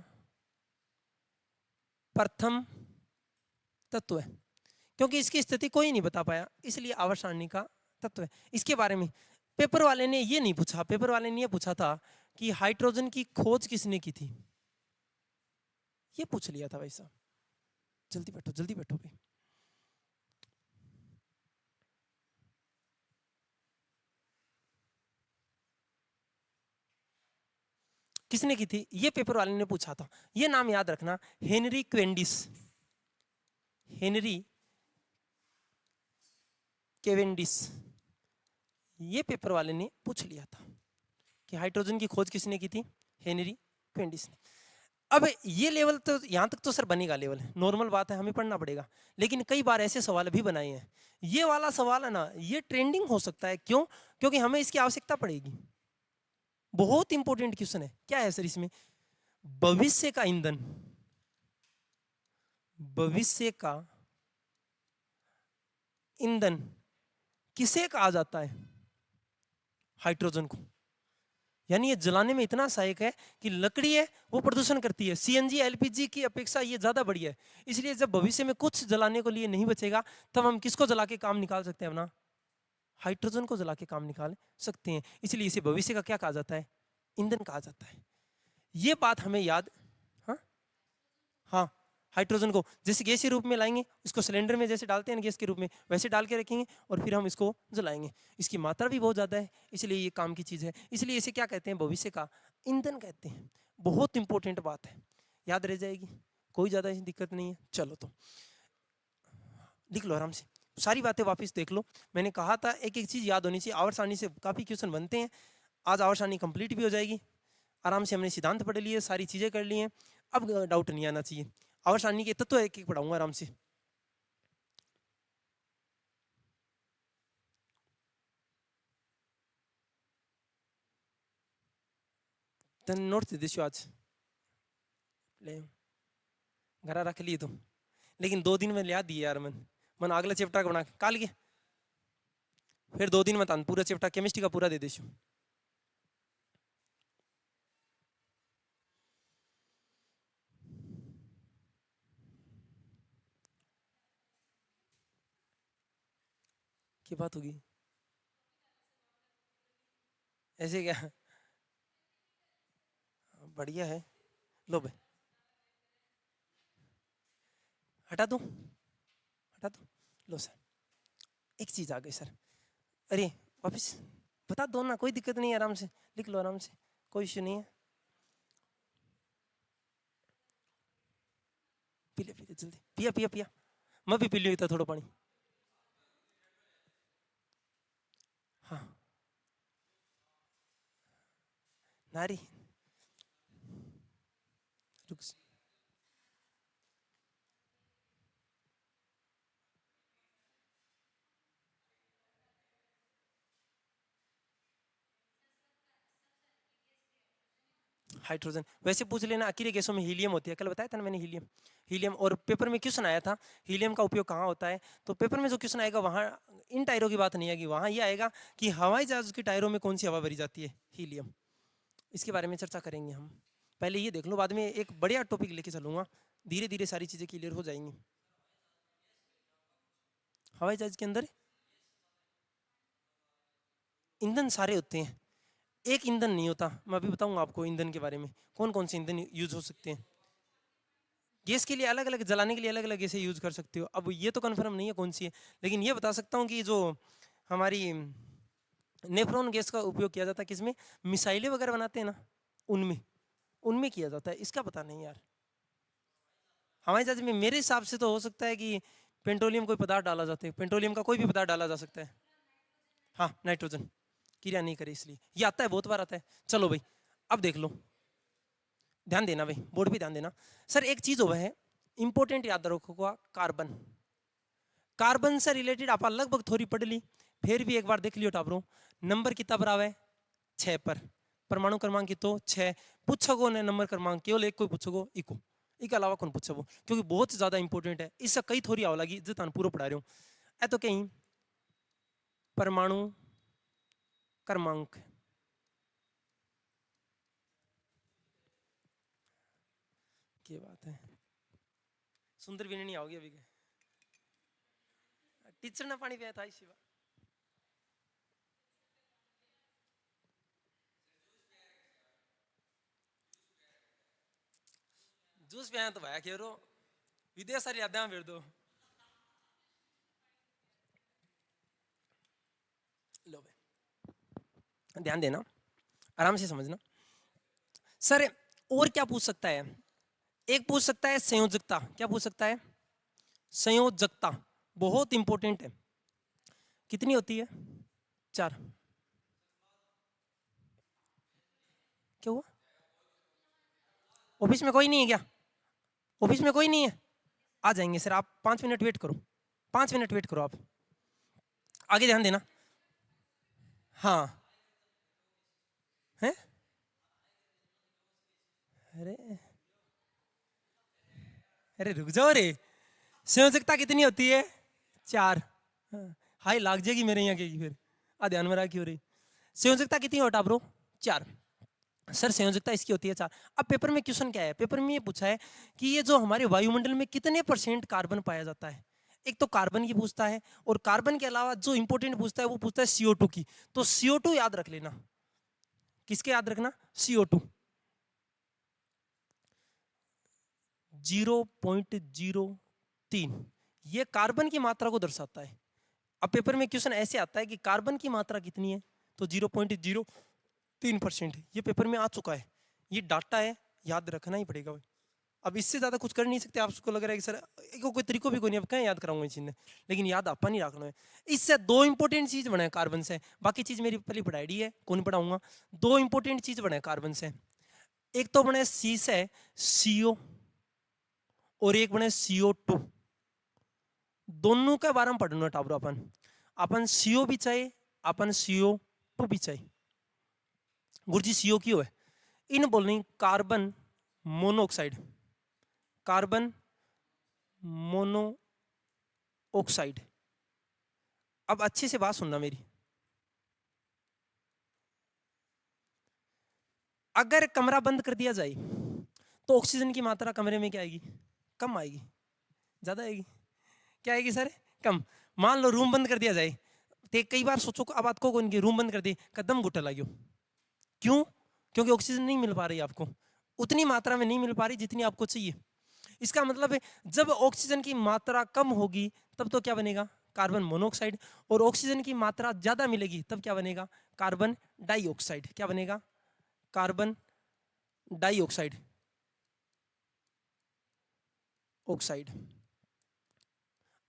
प्रथम तत्व है। क्योंकि इसकी स्थिति कोई नहीं बता पाया, इसलिए आवर्त सारणी का तत्व है। इसके बारे में पेपर वाले ने ये नहीं पूछा, पेपर वाले ने ये पूछा था कि हाइड्रोजन की खोज किसने की थी, ये पूछ लिया था भाई साहब। जल्दी बैठो, जल्दी बैठो भाई। किसने की थी, ये पेपर वाले ने पूछा था। ये नाम याद रखना, हेनरी क्वेंडिस, हेनरी केवेंडिस। ये पेपर वाले ने पूछ लिया था कि हाइड्रोजन की खोज किसने की थी, हेनरी क्वेंडिस ने। अब ये लेवल तो यहां तक तो सर बनेगा, लेवल नॉर्मल बात है, हमें पढ़ना पड़ेगा। लेकिन कई बार ऐसे सवाल भी बनाए हैं, ये वाला सवाल है ना, ये ट्रेंडिंग हो सकता है। क्यों? क्योंकि हमें इसकी आवश्यकता पड़ेगी। बहुत इंपॉर्टेंट क्वेश्चन है। क्या है सर इसमें, भविष्य का ईंधन, भविष्य का ईंधन किसे कहा जाता है, हाइड्रोजन को। यानी ये जलाने में इतना सहायक है कि लकड़ी है वो प्रदूषण करती है, सीएनजी एलपीजी की अपेक्षा ये ज्यादा बढ़िया है। इसलिए जब भविष्य में कुछ जलाने को लिए नहीं बचेगा, तब हम किसको जला के काम निकाल सकते हैं अपना, हाइड्रोजन को जला के काम निकाल सकते हैं। इसलिए इसे भविष्य का क्या कहा जाता है, ईंधन कहा जाता है। ये बात हमें याद, हाँ हाँ, हाइड्रोजन को जैसे गैसीय रूप में लाएंगे, इसको सिलेंडर में जैसे डालते हैं गैस के रूप में, वैसे डाल के रखेंगे और फिर हम इसको जलाएंगे। इसकी मात्रा भी बहुत ज़्यादा है, इसलिए ये काम की चीज़ है। इसलिए इसे क्या कहते हैं, भविष्य का ईंधन कहते हैं। बहुत इंपॉर्टेंट बात है, याद रह जाएगी, कोई ज़्यादा दिक्कत नहीं है। चलो तो लिख लो आराम से, सारी बातें वापस देख लो। मैंने कहा था एक एक चीज़ याद होनी चाहिए, आवर्त सारणी से काफ़ी क्वेश्चन बनते हैं। आज आवर्त सारणी कंप्लीट भी हो जाएगी। आराम से हमने सिद्धांत पढ़ लिए, सारी चीज़ें कर ली हैं, अब डाउट नहीं आना चाहिए। आवर्त सारणी के तत्व एक एक पढ़ाऊंगा आराम से। नोट दे दियो आज, ले घर रख लिए तुम, लेकिन 2 दिन में लिया दिए यार। मन अगला चैप्टर बना काल के, फिर 2 दिन में तान पूरा चैप्टर केमिस्ट्री का पूरा दे देशु। क्या बात होगी, ऐसे क्या, बढ़िया है। लो भाई हटा दूं, हटा दूं, लो सर। एक चीज आ गई सर, अरे वापिस बता दो ना, कोई दिक्कत नहीं है, आराम से लिख लो, आराम से, कोई इश्यू नहीं है। पी ले, पी ले जल्दी, पिया पिया पिया, मैं भी पी लियो इतना थोड़ा पानी। हाँ नारी, रुक, हाइड्रोजन वैसे पूछ लेना, अकेले गैसों में हीलियम होती है, कल बताया था ना मैंने, हीलियम। हीलियम, और पेपर में क्वेश्चन आया था हीलियम का उपयोग कहाँ होता है, तो पेपर में जो क्वेश्चन आएगा वहाँ इन टायरों की बात नहीं आएगी, वहाँ ये आएगा कि हवाई जहाज के टायरों में कौन सी हवा भरी जाती है, हीलियम। इसके बारे में चर्चा करेंगे हम, पहले ये देख लो, बाद में एक बढ़िया टॉपिक लेके चलूंगा, धीरे धीरे सारी चीज़ें क्लियर हो जाएंगी। हवाई जहाज के अंदर ईंधन सारे होते हैं, एक ईंधन नहीं होता। मैं अभी बताऊंगा आपको ईंधन के बारे में, कौन कौन से ईंधन यूज हो सकते हैं। गैस के लिए अलग अलग, जलाने के लिए अलग अलग गैसें यूज कर सकते हो। अब ये तो कंफर्म नहीं है कौन सी है, लेकिन ये बता सकता हूँ कि जो हमारी नेफ्रॉन गैस का उपयोग किया जाता है किसमें, मिसाइलें वगैरह बनाते हैं ना, उनमें, उनमें किया जाता है। इसका पता नहीं यार। हवाई जहाज में मेरे हिसाब से तो हो सकता है कि पेट्रोलियम कोई पदार्थ डाला जाता है, पेट्रोलियम का कोई भी पदार्थ डाला जा सकता है। हाँ नाइट्रोजन, क्रिया नहीं करे इसलिए, ये आता है, बहुत बार आता है। चलो भाई अब देख लो, ध्यान देना भाई, बोर्ड पे ध्यान देना। सर एक चीज हुआ है इंपॉर्टेंट, याद रखोगा, कार्बन। कार्बन से रिलेटेड आप लगभग थोड़ी पढ़ ली, फिर भी एक बार देख लियो टाबरो। नंबर कितना बराबर है, 6 पर। परमाणु क्रमांक कितो 6। पूछोगो ने नंबर क्रमांक केवल एक कोई पूछोगो, इको, इसके अलावा कौन पूछो वो, क्योंकि बहुत ज्यादा इंपॉर्टेंट है। इससे कई थोड़ी आव लगी जो पूरा पढ़ा रहे हो। ए तो कहीं परमाणु क्रमांक, क्या बात है, सुंदर भी नहीं आओगे अभी के। टीचर ने पानी पिया था इसी बात। जूस पिया तो भाया खेरो विदेश सारी यादें फिर दो। लो भाई ध्यान देना, आराम से समझना। सर और क्या पूछ सकता है? एक पूछ सकता है संयोजकता। क्या पूछ सकता है? संयोजकता बहुत इंपॉर्टेंट है। कितनी होती है? 4। क्या हुआ? ऑफिस में कोई नहीं है क्या? ऑफिस में कोई नहीं है? आ जाएंगे सर, आप 5 मिनट वेट करो, 5 मिनट वेट करो आप। आगे ध्यान देना। हाँ है? अरे अरे रुक जाओ रे। संयोजकता कितनी होती है? 4। हाँ, हाई लाग जाएगी मेरे यहाँ की फिर। आ ध्यान में रखी हो रही। संयोजकता कितनी होता ब्रो? 4। सर संयोजकता इसकी होती है 4। अब पेपर में क्वेश्चन क्या है? पेपर में ये पूछा है कि ये जो हमारे वायुमंडल में कितने % कार्बन पाया जाता है। एक तो कार्बन की पूछता है, और कार्बन के अलावा जो इंपॉर्टेंट पूछता है वो पूछता है CO2 की। तो CO2 याद रख लेना। किसके याद रखना? CO2। 0.03 ये कार्बन की मात्रा को दर्शाता है। अब पेपर में क्वेश्चन ऐसे आता है कि कार्बन की मात्रा कितनी है, तो 0.03%। ये पेपर में आ चुका है, ये डाटा है, याद रखना ही पड़ेगा भाई। अब इससे ज्यादा कुछ कर नहीं सकते। आपको लग रहा है कि सर कोई तरीको भी कोई नहीं, अब कहाँ याद कराऊंगा इस चीज ने, लेकिन याद आपा नहीं रखना है। इससे 2 इंपॉर्टेंट चीज बने कार्बन से, बाकी चीज मेरी पहले पढ़ाई है, कौन पढ़ाऊंगा। 2 इंपॉर्टेंट चीज बने कार्बन से। एक तो बने सी से CO, और एक बने CO2। दोनों के बारे में पढ़ना टाबरो। अपन CO भी चाहिए, अपन CO2 भी चाहिए। गुरुजी CO क्यों है? इन बोलनी कार्बन मोनोऑक्साइड, कार्बन मोनोऑक्साइड। अब अच्छे से बात सुनना मेरी। अगर कमरा बंद कर दिया जाए तो ऑक्सीजन की मात्रा कमरे में क्या आएगी? कम आएगी, ज्यादा आएगी? क्या आएगी सर? कम। मान लो रूम बंद कर दिया जाए, तो कई बार सोचो अब बात को कौन की रूम बंद कर दी, कदम घुटा लागियो। क्यों? क्योंकि ऑक्सीजन नहीं मिल पा रही आपको, उतनी मात्रा में नहीं मिल पा रही जितनी आपको चाहिए। इसका मतलब है जब ऑक्सीजन की मात्रा कम होगी तब तो क्या बनेगा? Carbon monoxide. और ऑक्सीजन की मात्रा ज्यादा मिलेगी तब क्या बनेगा? Carbon dioxide. क्या बनेगा? Carbon dioxide, oxide.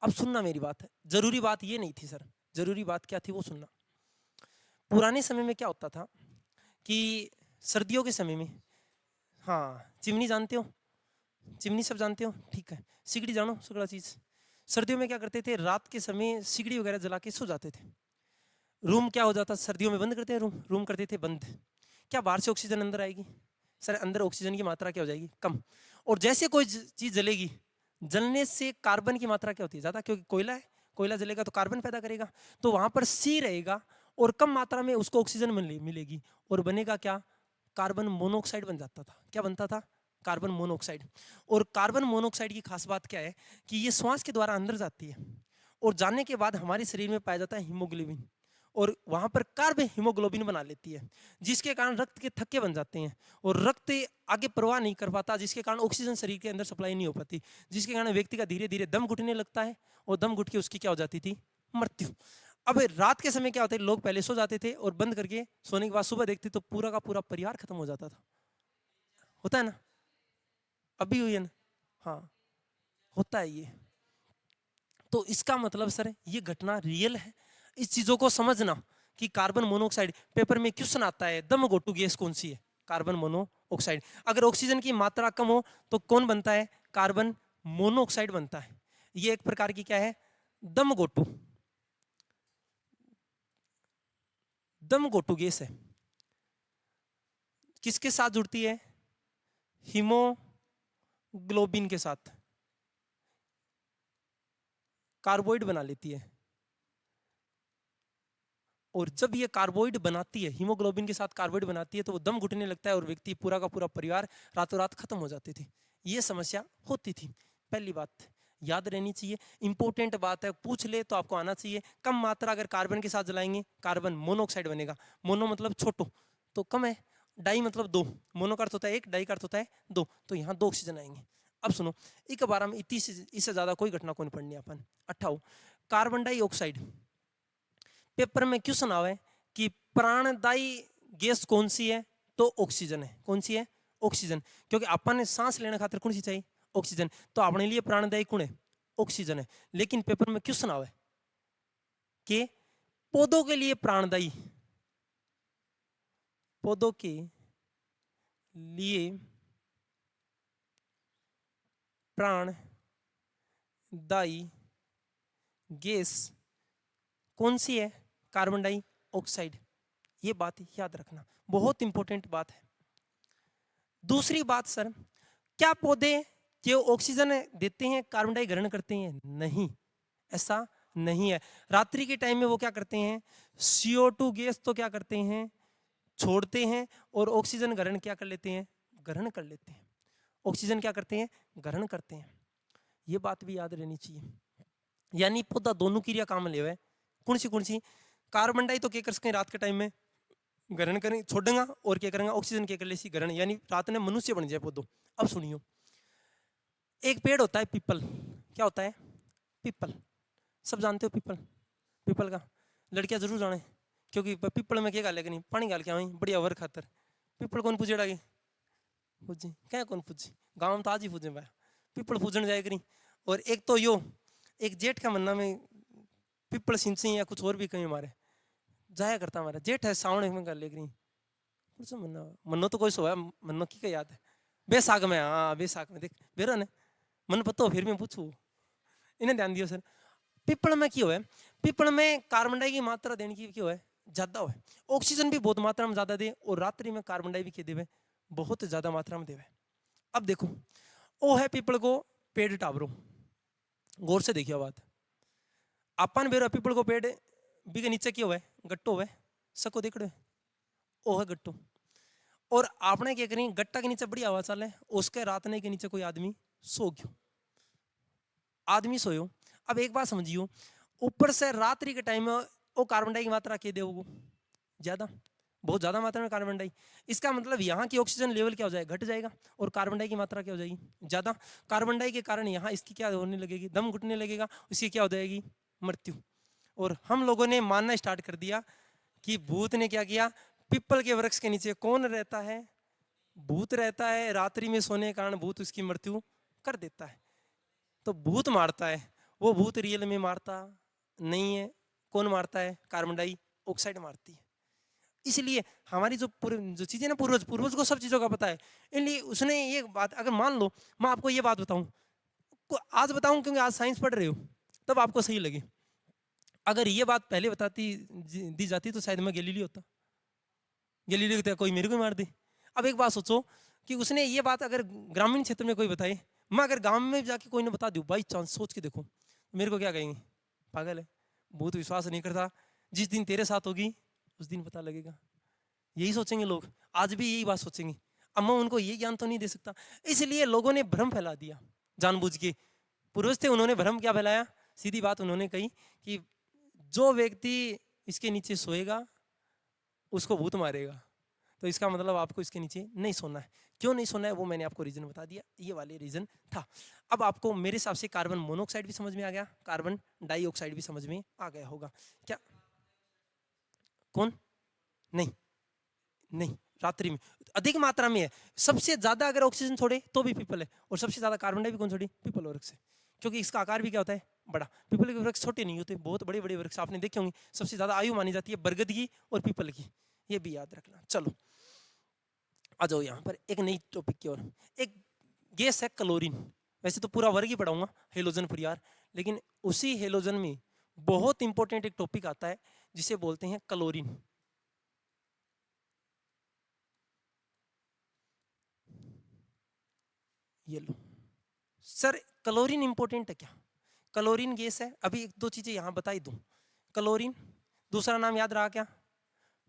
अब सुनना मेरी बात है, जरूरी बात ये नहीं थी सर, जरूरी बात क्या थी वो सुनना। पुराने समय में क्या होता था कि सर्दियों के समय में, हाँ चिमनी जानते हो? चिमनी सब जानते हो, ठीक है। सिगड़ी जानो, सगड़ा चीज। सर्दियों में क्या करते थे, रात के समय सिगड़ी वगैरह जला के सो जाते थे। रूम क्या हो जाता, सर्दियों में बंद करते हैं रूम, रूम करते थे बंद। क्या बाहर से ऑक्सीजन अंदर आएगी? सर अंदर ऑक्सीजन की मात्रा क्या हो जाएगी? कम। और जैसे कोई चीज जलेगी, जलने से कार्बन की मात्रा क्या होती है? ज्यादा, क्योंकि कोयला है, कोयला जलेगा तो कार्बन पैदा करेगा, तो वहां पर C रहेगा और कम मात्रा में उसको ऑक्सीजन मिलेगी, और बनेगा क्या? कार्बन मोनोऑक्साइड बन जाता था। क्या बनता था? Carbon monoxide. और कार्बन मोनोऑक्साइड की खास बात क्या है कि ये श्वास के द्वारा अंदर जाती है, और जाने के बाद हमारे शरीर में पाया जाता है हीमोग्लोबिन, और वहां पर कार्ब हीमोग्लोबिन बना लेती है, जिसके कारण रक्त के थक्के बन जाते हैं, और रक्त आगे प्रवाह नहीं कर पाता, जिसके कारण ऑक्सीजन शरीर के अंदर सप्लाई नहीं हो पाती, जिसके कारण व्यक्ति का धीरे धीरे दम घुटने लगता है, और दम घुट के उसकी क्या हो जाती थी? मृत्यु। अब रात के समय क्या होता है, लोग पहले सो जाते थे और बंद करके सोने के बाद सुबह देखते तो पूरा का पूरा परिवार खत्म हो जाता था। होता है ना? अभी हुई है ना? हाँ होता है ये। तो इसका मतलब सर ये घटना रियल है। इस चीजों को समझना कि कार्बन मोनोऑक्साइड, पेपर में क्वेश्चन आता है दम घोटू गैस कौन सी है? Carbon monoxide. अगर ऑक्सीजन की मात्रा कम हो तो कौन बनता है? कार्बन मोनोऑक्साइड बनता है। ये एक प्रकार की क्या है? दम घोटू, दम घोटू गैस है। किसके साथ जुड़ती है? हीमोग्लोबिन के साथ कार्बोइड बना लेती है, और जब ये कार्बोइड बनाती है, हीमोग्लोबिन के साथ कार्बोइड बनाती है, तो वो दम घुटने लगता है और व्यक्ति पूरा का पूरा परिवार रातों रात खत्म हो जाते थे। ये समस्या होती थी। पहली बात याद रहनी चाहिए, इंपॉर्टेंट बात है, पूछ ले तो आपको आना चाहिए। कम मात्रा अगर कार्बन के साथ जलाएंगे कार्बन मोनोऑक्साइड बनेगा। मोनो मतलब छोटो, तो कम है। डाई मतलब दो, मोनो का अर्थ होता है एक, डाई का अर्थ होता है दो, तो यहाँ 2 ऑक्सीजन आएंगे। अब सुनो, एक बार में इससे ज्यादा कोई घटना को नहीं पढ़नी अपन। 28 कार्बन डाइऑक्साइड। पेपर में क्वेश्चन आवे कि प्राणदायी गैस कौन सी है, तो ऑक्सीजन है। कौन सी है? ऑक्सीजन, क्योंकि अपन ने सांस लेने खातिर कौन सी चाहिए? ऑक्सीजन। तो अपने लिए प्राणदायी कौन है? ऑक्सीजन है। लेकिन पेपर में क्वेश्चन आवे कि पौधों के लिए प्राणदायी, पौधों के लिए प्राणदायी गैस कौन सी है? Carbon dioxide. ये बात याद रखना, बहुत इंपॉर्टेंट बात है। दूसरी बात सर, क्या पौधे जो ऑक्सीजन देते हैं कार्बन डाई ग्रहण करते हैं? नहीं, ऐसा नहीं है। रात्रि के टाइम में वो क्या करते हैं? CO2 गैस तो क्या करते हैं? छोड़ते हैं, और ऑक्सीजन ग्रहण क्या कर लेते हैं? ग्रहण कर लेते हैं। ऑक्सीजन क्या करते हैं? ग्रहण करते हैं। ये बात भी याद रहनी चाहिए। यानी पौधा दोनों क्रिया काम ले हुए। कौन सी? कार्बन डाई तो क्या कर सकें रात के टाइम में ग्रहण करें, छोड़ेगा, और क्या करेंगे? ऑक्सीजन क्या कर ले ग्रहण, यानी रात में मनुष्य बन जाए पौधों। अब सुनियो, एक पेड़ होता है पीपल। क्या होता है? पीपल। सब जानते हो पीपल? पीपल का लड़कियां जरूर जाने, क्योंकि पीपल में क्या गाले नहीं, पानी गाल के आई बढ़िया वर खातर। पीपल कौन पूछेड़ा की पूजी? क्या कौन पूजी? गाँव में तो आज ही पूजे भाई, पीपल पूजन जाए करी। और एक तो यो एक जेठ का महीना में पीपल सिंची या कुछ और भी कहीं मारे जाया करता। हमारा जेठ है, सावन में कर ले करी। मनो तो कोई सो है, मनो की क्या याद है? बैसाख में, हाँ बैसाख में। देख बेरो ने मन पता हो, फिर मैं पूछू, इन्हें ध्यान दियो सर। पीपल में क्यों है? पीपल में कार्बन डाई की मात्रा देने की क्यों है? ज्यादा है। ऑक्सीजन भी बहुत मात्रा में ज्यादा दे, और रात्रि में कार्बन डाई भी क्या देवे? बहुत ज्यादा मात्रा में देवे। अब देखो, ओ है पीपल को पेड़ टावरो, गौर से देखियो बात। अपन बेरो पीपल को पेड़ भी के नीचे क्यों है? गट्टो है, सको देख रहे, ओ है गट्टो। और आपने क्या करी? गट्टा के नीचे बड़ी हवा चले, उसके रातने के नीचे कोई आदमी सो गयो। आदमी सोयो। अब एक बात समझियो, ऊपर से रात्रि के टाइम में वो कार्बन डाई की मात्रा क्या देगा? ज्यादा, बहुत ज्यादा मात्रा में कार्बन डाई। इसका मतलब यहाँ की ऑक्सीजन लेवल क्या हो जाएगा? घट जाएगा, और कार्बन डाई की मात्रा क्या हो जाएगी? ज्यादा। कार्बन डाई के कारण यहाँ इसकी क्या होने लगेगी? दम घुटने लगेगा, इसकी क्या हो जाएगी? मृत्यु। और हम लोगों ने मानना स्टार्ट कर दिया कि भूत ने क्या किया? पीपल के वृक्ष के नीचे कौन रहता है? भूत रहता है। रात्रि में सोने के कारण भूत उसकी मृत्यु कर देता है। तो भूत मारता है, वो भूत रियल में मारता नहीं है। कौन मारता है? कार्बन डाइऑक्साइड मारती है। इसलिए हमारी जो चीजें ना, पूर्वज को सब चीजों का पता है। इसलिए उसने ये बात, अगर मान लो मैं आपको ये बात बताऊं, आज बताऊं क्योंकि आज साइंस पढ़ रहे हो, तब आपको सही लगे। अगर ये बात पहले बताती दी जाती तो शायद मैं गैलीलियो होता। गैलीलियो को कोई मेरे को मार दे। अब एक बात सोचो कि उसने ये बात अगर ग्रामीण क्षेत्र में कोई बताए, मैं अगर गांव में जाके कोई ने बता दूं, बाई चांस सोच के देखो, मेरे को क्या कहेंगे? पागल है, भूत विश्वास नहीं करता, जिस दिन तेरे साथ होगी उस दिन पता लगेगा। यही सोचेंगे लोग, आज भी यही बात सोचेंगे। अब मैं उनको ये ज्ञान तो नहीं दे सकता। इसलिए लोगों ने भ्रम फैला दिया जानबूझ के। पूर्वज थे, उन्होंने भ्रम क्या फैलाया? सीधी बात उन्होंने कही कि जो व्यक्ति इसके नीचे सोएगा उसको भूत मारेगा। तो इसका मतलब आपको इसके नीचे नहीं सोना है। क्यों नहीं सोना है वो मैंने आपको रीजन बता दिया, ये वाले रीजन था। अब आपको मेरे हिसाब से कार्बन मोनोऑक्साइड भी समझ में आ गया, कार्बन डाइऑक्साइड भी समझ में आ गया होगा क्या? कौन? नहीं, नहीं, रात्रि में अधिक मात्रा में है। सबसे ज्यादा अगर ऑक्सीजन छोड़े तो भी पीपल है, और सबसे ज्यादा कार्बन डाई भी कौन छोड़ी? पीपल वृक्ष से। क्योंकि इसका आकार भी क्या होता है? बड़ा। पीपल के वृक्ष छोटे नहीं होते, बहुत बड़े बड़े वृक्ष आपने देखे होंगे। सबसे ज्यादा आयु मानी जाती है बरगद की और पीपल की, ये भी याद रखना। चलो आ जाओ यहाँ पर एक नई टॉपिक की ओर। एक गैस है क्लोरीन। वैसे तो पूरा वर्ग ही पढ़ाऊंगा, हेलोजन परिवार, लेकिन उसी हेलोजन में बहुत इंपॉर्टेंट एक टॉपिक आता है जिसे बोलते हैं क्लोरीन। ये लो सर, क्लोरीन इंपॉर्टेंट है क्या? क्लोरीन गैस है। अभी एक दो चीजें यहां बताई दूं। क्लोरीन, दूसरा नाम याद रहा क्या?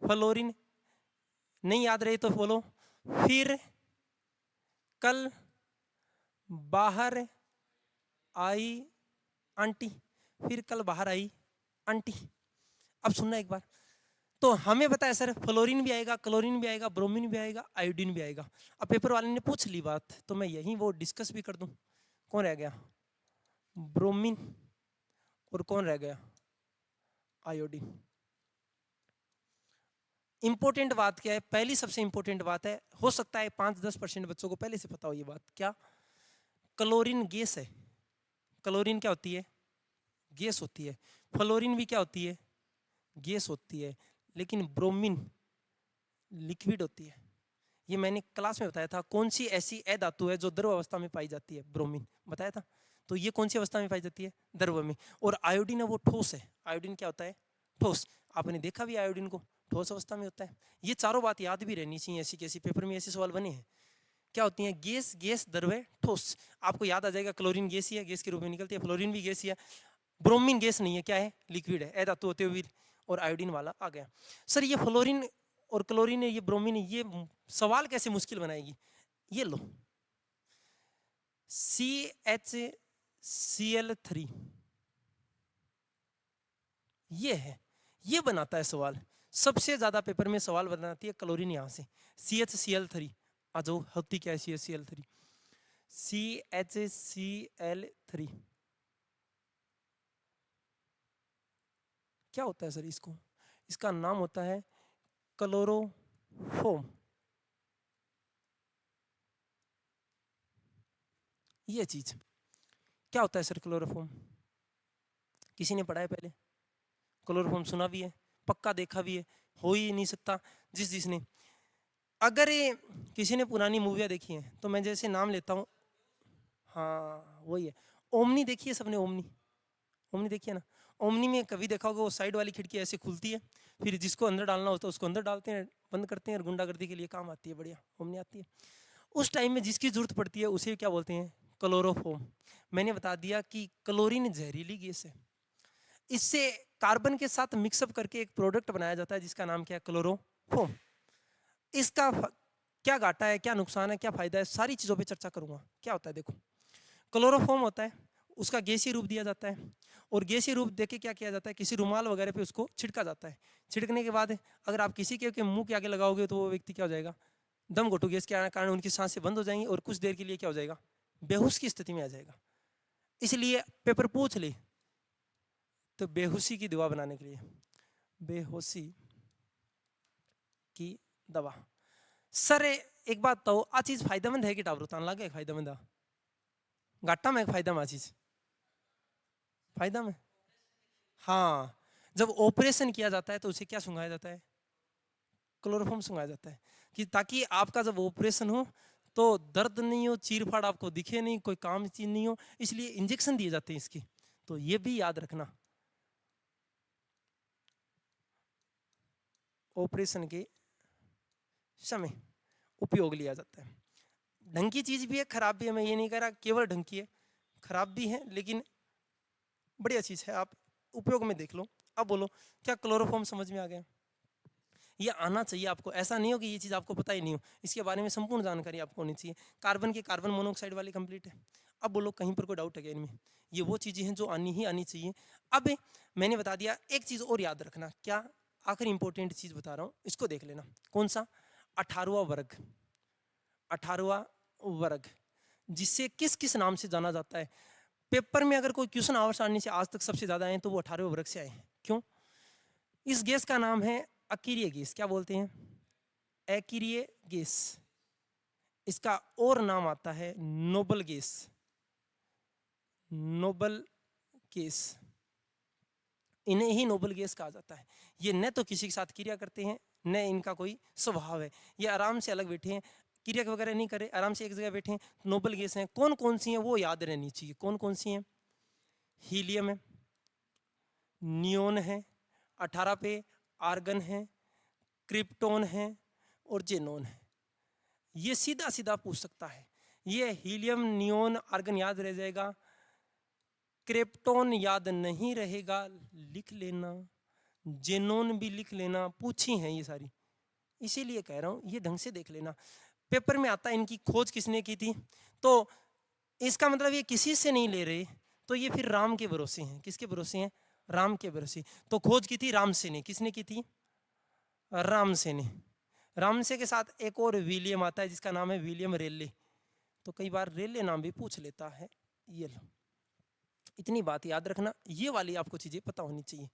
फ्लोरीन। नहीं याद रहे तो बोलो। फिर कल बाहर आई आंटी, फिर कल बाहर आई आंटी। अब सुनना एक बार, तो हमें पता है सर फ्लोरीन भी आएगा, क्लोरीन भी आएगा, ब्रोमीन भी आएगा, आयोडीन भी आएगा। अब पेपर वाले ने पूछ ली बात तो मैं यही वो डिस्कस भी कर दूं। कौन रह गया? ब्रोमीन। और कौन रह गया? आयोडीन। इंपॉर्टेंट बात क्या है? पहली सबसे इंपॉर्टेंट बात है, हो सकता है 5-10% बच्चों को पहले से पता हो ये बात, क्या? क्लोरीन गैस है। क्लोरीन क्या होती है? गैस होती है। फ्लोरीन भी क्या होती है? गैस होती है। लेकिन ब्रोमीन लिक्विड होती है। ये मैंने क्लास में बताया था। कौन सी ऐसी अधातु है जो द्रव अवस्था में पाई जाती है? ब्रोमीन, बताया था। तो ये कौन सी अवस्था में पाई जाती है? द्रव में। और आयोडीन है वो ठोस है। आयोडीन क्या होता है? ठोस। आपने देखा भी आयोडीन को, ठोस अवस्था में होता है। ये चारों बात याद भी रहनी चाहिए, ऐसी कैसी पेपर में ऐसे सवाल बने हैं। क्या होती है? गैस, गैस, द्रव, ठोस। आपको याद आ जाएगा क्लोरीन गैस ही है, गैस के रूप में निकलती है। फ्लोरीन भी गैस ही है। ब्रोमीन गैस नहीं है, क्या है? लिक्विड है, अधातु होते हुए। और आयोडीन वाला आ गया। सर ये फ्लोरीन और क्लोरीन है, ये ब्रोमीन है, ये सवाल कैसे मुश्किल बनाएगी? ये लो, CHCl3 ये है, ये बनाता है सवाल। सबसे ज्यादा पेपर में सवाल बनाती है क्लोरीन यहां से, CHCl3। आ जाओ, होती क्या है CHCl3? CHCl3 क्या होता है सर? इसका नाम होता है क्लोरोफॉर्म। ये चीज क्या होता है सर? क्लोरोफॉर्म किसी ने पढ़ा है पहले? क्लोरोफॉर्म सुना भी है, पक्का देखा भी है, हो ही नहीं सकता जिसने। अगर ये किसी ने पुरानी मूवियाँ देखी हैं तो मैं जैसे नाम लेता हूँ, हाँ वही है। ओमनी देखी है सबने? ओमनी, ओमनी देखी है ना? ओमनी में कभी देखा होगा वो साइड वाली खिड़की ऐसे खुलती है, फिर जिसको अंदर डालना होता है उसको अंदर डालते हैं, बंद करते हैं, और गुंडागर्दी के लिए काम आती है। बढ़िया ओमनी आती है। उस टाइम में जिसकी जरूरत पड़ती है उसे क्या बोलते हैं? क्लोरोफॉर्म। मैंने बता दिया कि क्लोरीन जहरीली गैस है। इससे कार्बन के साथ मिक्सअप करके एक प्रोडक्ट बनाया जाता है जिसका नाम क्या है? क्लोरोफॉर्म। इसका क्या घाटा है, क्या नुकसान है, क्या फायदा है, सारी चीजों पे चर्चा करूंगा। क्या होता है देखो, क्लोरोफॉर्म होता है, उसका गैसीय रूप दिया जाता है, और गैसीय रूप देके क्या किया जाता है? किसी रुमाल वगैरह पे उसको छिड़का जाता है। छिड़कने के बाद अगर आप किसी के मुंह के आगे लगाओगे तो वो व्यक्ति क्या हो जाएगा? दम घुटू गैस के कारण उनकी सांसें बंद हो जाएंगी और कुछ देर के लिए क्या हो जाएगा? बेहोश की स्थिति में आ जाएगा। इसलिए पेपर पूछ ले तो बेहोशी की दवा बनाने के लिए, बेहोशी की दवा। सर एक बात तो आ चीज फायदेमंद है कि टावर तान लागे? फायदेमंद है, घाटा में फायदा में? आ चीज फायदा में। हाँ, जब ऑपरेशन किया जाता है तो उसे क्या सुंघाया जाता है? क्लोरोफॉर्म सुंघाया जाता है, कि ताकि आपका जब ऑपरेशन हो तो दर्द नहीं हो, चीरफाड़ आपको दिखे नहीं, कोई काम चीज नहीं हो, इसलिए इंजेक्शन दिए जाते हैं इसकी। तो ये भी याद रखना, ऑपरेशन के समय उपयोग लिया जाता है। ढंग की चीज भी है, खराब भी है। मैं ये नहीं कह रहा केवल ढंग की है, खराब भी है, लेकिन बढ़िया चीज है, आप उपयोग में देख लो। अब बोलो, क्या क्लोरोफॉर्म समझ में आ गया? ये आना चाहिए आपको, ऐसा नहीं हो कि ये चीज आपको पता ही नहीं हो, इसके बारे में संपूर्ण जानकारी आपको होनी चाहिए। कार्बन के कार्बन मोनोऑक्साइड वाली कंप्लीट है। अब बोलो, कहीं पर कोई डाउट है क्या इनमें? ये वो चीजें हैं जो आनी ही आनी चाहिए। अब मैंने बता दिया, एक चीज और याद रखना। क्या? आखिर इंपॉर्टेंट चीज बता रहा हूं, इसको देख लेना। कौन सा? 18वां वर्ग। 18वां वर्ग जिसे किस किस नाम से जाना जाता है? पेपर में अगर कोई क्वेश्चन आवर सारणी से आज तक सबसे ज्यादा आए तो वो 18वें वर्ग से आए हैं। क्यों? इस गैस का नाम है अकीरिय गैस। क्या बोलते हैं? अकीरिय गैस। इसका और नाम आता है नोबल गैस। नोबल गैस, इन्हें ही नोबल गैस कहा जाता है। ये न तो किसी के साथ क्रिया करते हैं, न इनका कोई स्वभाव है। ये आराम से अलग बैठे हैं, क्रिया वगैरह नहीं करे, आराम से एक जगह बैठे हैं। नोबल गैस हैं। कौन कौन सी हैं वो याद रहनी चाहिए। कौन कौन सी हैं? हीलियम है, नियोन है, 18 पे आर्गन है, क्रिप्टोन है, और जेनोन है। ये सीधा सीधा पूछ सकता है। ये हीलियम, नियोन, आर्गन याद रह जाएगा, क्रिप्टोन याद नहीं रहेगा, लिख लेना। जेनोन भी लिख लेना, पूछी हैं ये सारी, इसीलिए कह रहा हूं ये ढंग से देख लेना। पेपर में आता है इनकी खोज किसने की थी, तो इसका मतलब ये किसी से नहीं ले रहे, तो ये फिर राम के भरोसे हैं। किसके भरोसे हैं? राम के भरोसे। तो खोज की थी रामसे ने। किसने की थी? रामसे ने। रामसे के साथ एक और विलियम आता है जिसका नाम है विलियम रेले। तो कई बार रेले नाम भी पूछ लेता है। ये लो, इतनी बात याद रखना, ये वाली आपको चीजें पता होनी चाहिए।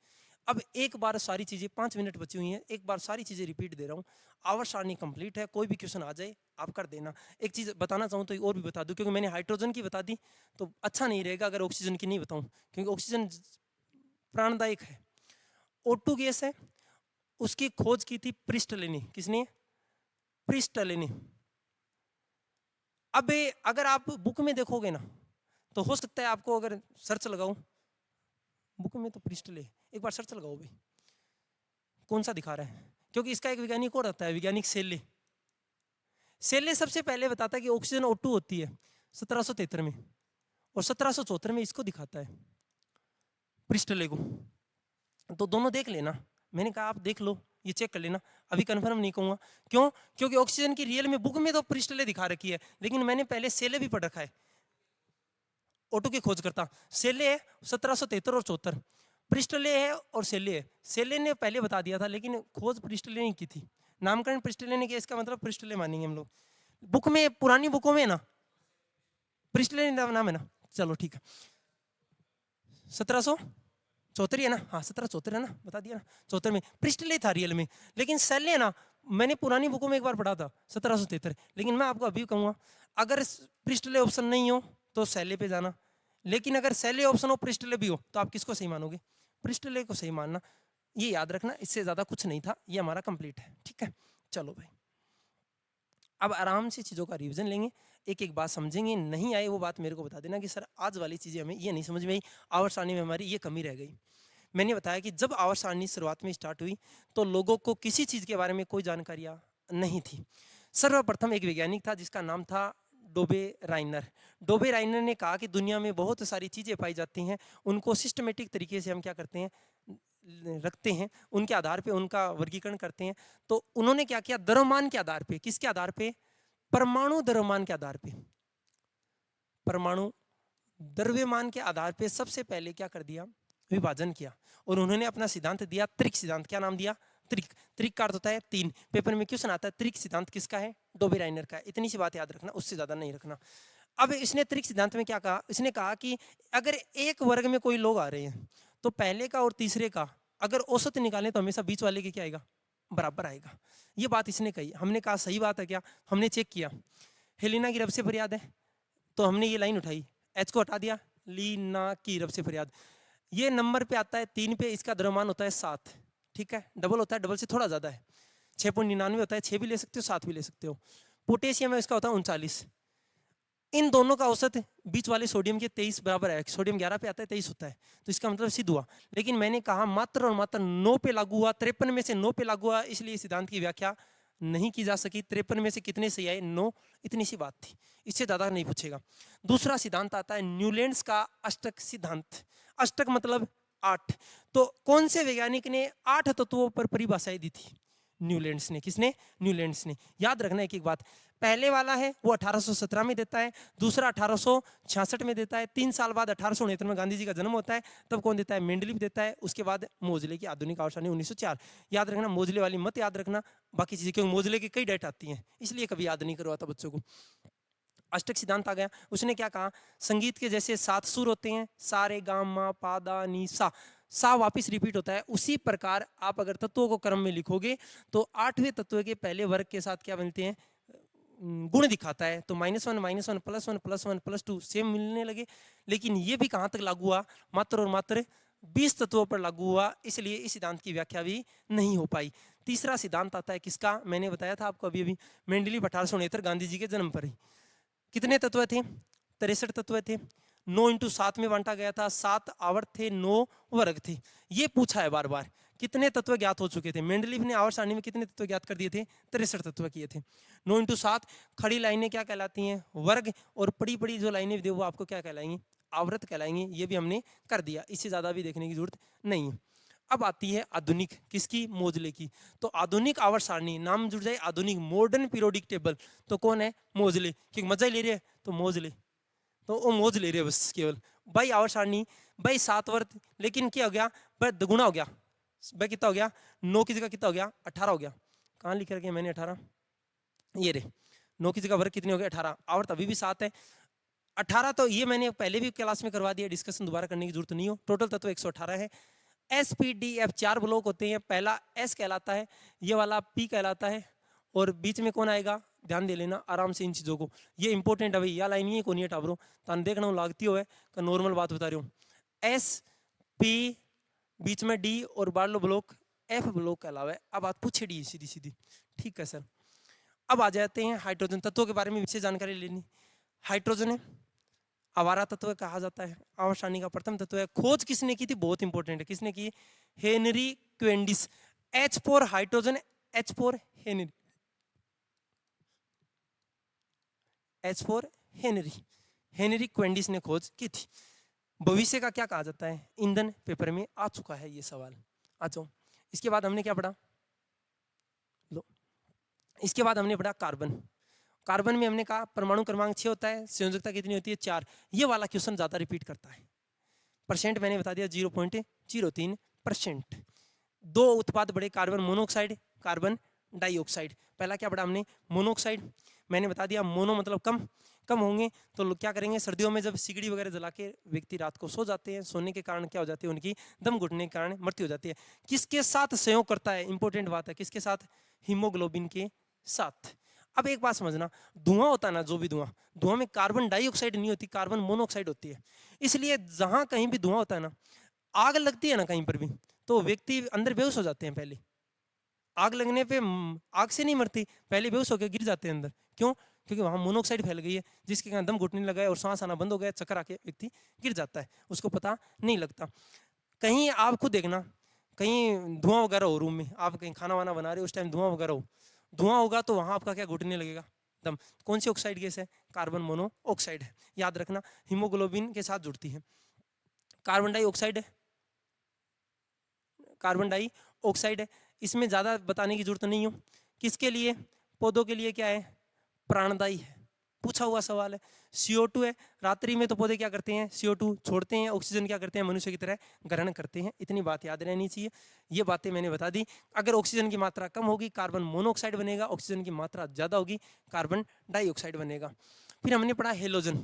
अब एक बार सारी चीजें, 5 मिनट बची हुई हैं, एक बार सारी चीजें रिपीट दे रहा हूँ। आवर्त सारणी कंप्लीट है, कोई भी क्वेश्चन आ जाए आप कर देना। एक चीज बताना चाहूँ तो और भी बता दूं, क्योंकि मैंने हाइड्रोजन की बता दी तो अच्छा नहीं रहेगा अगर ऑक्सीजन की नहीं बताऊं, क्योंकि ऑक्सीजन प्राणदायक है। O2 गैस है, उसकी खोज की थी प्रिस्टले ने। किसने? प्रिस्टले ने। अब अगर आप बुक में देखोगे ना तो हो सकता है आपको, अगर सर्च लगाओ बुक में तो प्रिस्टले, एक बार सर्च लगाओ भाई कौन सा दिखा रहा है, क्योंकि इसका एक वैज्ञानिक और आता है, वैज्ञानिक सेले। सेले सबसे पहले बताता है कि ऑक्सीजन O2 होती है 1773 में, और 1774 में इसको दिखाता है, प्रिस्टले को। तो दोनों देख लेना, मैंने कहा आप देख लो, ये चेक कर लेना, अभी कंफर्म नहीं कहूंगा। क्यों? क्योंकि ऑक्सीजन की रियल में बुक में तो प्रिस्टले दिखा रखी है, लेकिन मैंने पहले सेले भी पढ़ रखा है। O2 की खोज करता सेले है 1773 और 74, प्रिस्टले है और सेले है। सेले ने पहले बता दिया था, लेकिन खोज प्रिस्टले ने की थी। नामकरण प्रिस्टले ने किया, इसका मतलब प्रिस्टले मानेंगे हम लोग। बुक में, पुरानी बुकों में ना प्रिस्टले नाम है ना। चलो ठीक है, 1774 है ना, हाँ 1774 है ना, बता दिया ना। 74 में प्रिस्टले था रियल में, लेकिन सेले ना मैंने पुरानी बुकों में एक बार पढ़ा था 1773। लेकिन मैं आपको अभी कहूंगा, अगर प्रिस्टले ऑप्शन नहीं हो तो सेले पे जाना, लेकिन अगर सेले ऑप्शन हो प्रिस्टले भी हो तो आप किसको सही मानोगे? प्रिस्टले को सही मानना। ये याद रखना, इससे ज्यादा कुछ नहीं था, ये हमारा कंप्लीट है। ठीक है, चलो भाई अब आराम से चीजों का रिवीजन लेंगे, एक एक बात समझेंगे। नहीं आए वो बात मेरे को बता देना कि सर आज वाली चीजें हमें ये नहीं समझ में आई, आवर्त सारणी में हमारी ये कमी रह गई। मैंने बताया कि जब आवर्त सारणी शुरुआत में स्टार्ट हुई तो लोगों को किसी चीज के बारे में कोई जानकारियां नहीं थी। सर्वप्रथम एक वैज्ञानिक था जिसका नाम था डोबे राइनर। डोबे राइनर ने कहा कि दुनिया में बहुत सारी चीजें पाई जाती हैं, उनको सिस्टमेटिक तरीके से हम क्या करते हैं, रखते हैं, उनके आधार पे उनका वर्गीकरण करते हैं। तो उन्होंने क्या किया, द्रव्यमान के आधार पे, किसके आधार पे? परमाणु द्रव्यमान के आधार पे। परमाणु द्रव्यमान के आधार पे सबसे पहले क्या कर दिया, विभाजन किया, और उन्होंने अपना सिद्धांत दिया, त्रिक सिद्धांत। क्या नाम दिया? त्रिक। त्रिक का अर्थ होता है 3। पेपर में क्वेश्चन आता है त्रिक सिद्धांत किसका है? डोबे राइनर का है। इतनी सी बात याद रखना, उससे ज्यादा नहीं रखना। अब इसने त्रिक सिद्धांत में क्या कहा, इसने कहा कि अगर एक वर्ग में कोई लोग आ रहे हैं तो पहले का और तीसरे का अगर औसत निकालें तो हमेशा बीच वाले के क्या आएगा, बराबर आएगा। ये बात इसने कही। हमने कहा सही बात है क्या? हमने चेक किया, हेलिना की रब से फरियाद है, तो हमने ये लाइन उठाई, एच को हटा दिया, लीना की रब से फरियाद। ये नंबर पे आता है 3 पे, इसका द्रव्यमान होता है 7। ठीक है, डबल होता है, डबल से थोड़ा ज्यादा है, 6.99 होता है। 6 भी ले सकते हो, 7 भी ले सकते हो। पोटेशियम है, इसका होता है 39। इन दोनों का औसत बीच वाले सोडियम के 23 बराबर है। सोडियम 11 पे आता है, 23 होता है, तो इसका मतलब सिद्ध हुआ। लेकिन मैंने कहा मात्र और मात्र 9 पे लागू हुआ, 53 में से 9 पे लागू हुआ, इसलिए सिद्धांत की व्याख्या नहीं की जा सकी। 53 में से कितने सही आए? 9। इतनी सी बात थी, इससे ज्यादा नहीं पूछेगा। दूसरा सिद्धांत आता है न्यूलैंड्स का अष्टक सिद्धांत। अष्टक मतलब 8। तो कौन से वैज्ञानिक ने 8 तत्वों पर परिभाषाएं दी थी? न्यूलैंड्स ने। किसने? न्यूलैंड्स ने। याद रखना एक एक बात, पहले वाला है वो 1817 में देता है, दूसरा 1866 में देता है, 3 साल बाद 1869 में गांधी जी का जन्म होता है, तब कौन देता है? मेंडलीव देता है। उसके बाद मोजले की आधुनिक आवर्त सारणी 1904। याद रखना, मोजले वाली मत याद रखना, बाकी चीजें, क्योंकि मोजले की कई डेट आती हैं, इसलिए कभी याद नहीं करवाता बच्चों को। अष्टक सिद्धांत आ गया, उसने क्या कहा, संगीत के जैसे 7 सुर होते हैं, सा रे गा मा पा दा नी सा, सा वापिस रिपीट होता है, उसी प्रकार आप अगर तत्वों को क्रम में लिखोगे तो 8वें तत्व के पहले वर्ग के साथ क्या बनते हैं, गुण दिखाता है। तो -1 -1 +1 +1 +2 सेम मिलने लगे। लेकिन ये भी कहां तक लागू हुआ? मात्र और मात्र 20 तत्वों पर लागू हुआ, इसलिए इस सिद्धांत की व्याख्या भी नहीं हो पाई। तीसरा सिद्धांत आता है किसका? मैंने बताया था आपको अभी, मेंडलीव 1869 गांधी जी के जन्म पर ही। कितने तत्व थे? 63 तत्व थे। 9 × 7 में बांटा गया था, 7 आवर्त थे, 9 वर्ग थे। ये पूछा है बार बार, कितने तत्व ज्ञात हो चुके थे? मेंडलीव ने आवर्त सारणी में कितने तत्व ज्ञात कर दिए थे? 63 तत्व किए थे। 9 × 7 खड़ी लाइनें क्या कहलाती हैं? वर्ग। और पड़ी पड़ी जो लाइनें वो आपको क्या कहलाएंगी? आवर्त कहलाएंगी। ये भी हमने कर दिया, इससे ज्यादा भी देखने की जरूरत नहीं है। अब आती है आधुनिक, किसकी? मोजले की। तो आधुनिक आवर्त सारणी, नाम जुड़ जाए आधुनिक, मॉडर्न पीरियोडिक टेबल, तो कौन है? मोजले। क्योंकि मजा ही ले रहे हैं तो मोजले। तो वो मौज ले रहे हैं बस केवल भाई आवर सारणी भाई 7 वर्ग, लेकिन क्या हो गया भाई दुगुना हो गया भाई, कितना हो गया 9 की जगह कितना हो गया 18 हो गया। कहाँ लिख रखे मैंने 18, ये रे 9 की जगह वर्ग कितने हो गए 18, आवर्त अभी भी 7 है 18, तो ये मैंने पहले भी क्लास में करवा दिया, डिस्कशन दोबारा करने की जरूरत नहीं हो। टोटल तत्व 118 है। S P D F 4 block होते हैं, पहला एस कहलाता है, ये वाला पी कहलाता है, और बीच में कौन आएगा ध्यान दे लेना आराम से इन चीजों को, ये इंपॉर्टेंट है भाई, या लाइन ही कोनी टाबरो तान देखना हूँ लागती हो का नॉर्मल बात बता रही हूँ। एस पी बीच में डी और बारलो ब्लॉक एफ ब्लॉक के अलावा अब बात पूछे डी सीधी सीधी, ठीक है सर। अब आ जाते हैं हाइड्रोजन तत्वों के बारे में विशेष जानकारी लेनी। हाइड्रोजन है आवारा तत्व कहा जाता है, आवर्त का प्रथम तत्व है। खोज किसने की थी बहुत इंपॉर्टेंट है, किसने की Henry Cavendish. H4 hydrogen, H4 Henry, H4 Henry, Henry Cavendish ने खोज की थी। भविष्य का क्या कहा जाता है, ईंधन पेपर में आ चुका है ये सवाल। आ जाओ, इसके बाद हमने क्या पढ़ा, लो इसके बाद हमने पढ़ा कार्बन। कार्बन में हमने कहा परमाणु क्रमांक 6 होता है, संयोजकता कितनी होती है 4। ये वाला क्वेश्चन ज्यादा रिपीट करता है। परसेंट मैंने बता दिया 0.03%। दो उत्पाद बड़े कार्बन मोनोऑक्साइड, कार्बन डाइऑक्साइड। पहला क्या पढ़ा हमने मोनोऑक्साइड, मैंने बता दिया मोनो मतलब कम, कम होंगे तो लोग क्या करेंगे सर्दियों में जब सिगड़ी वगैरह जला के व्यक्ति रात को सो जाते हैं, सोने के कारण क्या हो जाती है उनकी दम घुटने के कारण मृत्यु हो जाती है। किसके साथ संयोग करता है, इंपॉर्टेंट बात है, किसके साथ, हीमोग्लोबिन के साथ। अब एक बात समझना, धुआं होता है ना, जो भी धुआं में कार्बन डाइऑक्साइड नहीं होती, कार्बन मोनोऑक्साइड होती है। इसलिए जहां कहीं भी धुआं होता है ना, आग लगती है ना कहीं पर भी, तो व्यक्ति अंदर बेहोश हो जाते हैं। पहले आग लगने पे आग से नहीं मरती, पहले बेहोश होकर गिर जाते हैं अंदर। क्यों, क्योंकि वहां मोनोऑक्साइड फैल गई है, जिसके कारण दम घुटने लगा है और सांस आना बंद हो गया, चक्कर आके व्यक्ति गिर जाता है, उसको पता नहीं लगता। कहीं आप खुद देखना, कहीं धुआं वगैरह हो रूम में, आप कहीं खाना वाना बना रहे हो, उस टाइम धुआं वगैरह हो, धुआं होगा तो वहां आपका क्या घुटने लगेगा दम। कौन सी ऑक्साइड गैस है, कार्बन मोनोऑक्साइड है, याद रखना, हीमोग्लोबिन के साथ जुड़ती है। कार्बन डाइऑक्साइड है, कार्बन डाइऑक्साइड है, इसमें ज्यादा बताने की जरूरत नहीं हो। किसके लिए, पौधों के लिए क्या है, प्राणदायी है, पूछा हुआ सवाल है। CO2 है, रात्रि में तो पौधे क्या करते हैं CO2 छोड़ते हैं, ऑक्सीजन क्या करते हैं मनुष्य की तरह ग्रहण करते हैं। इतनी बात याद रहनी चाहिए, ये बातें मैंने बता दी। अगर ऑक्सीजन की मात्रा कम होगी कार्बन मोनोऑक्साइड बनेगा, ऑक्सीजन की मात्रा ज्यादा होगी कार्बन डाइऑक्साइड बनेगा। फिर हमने पढ़ा हेलोजन,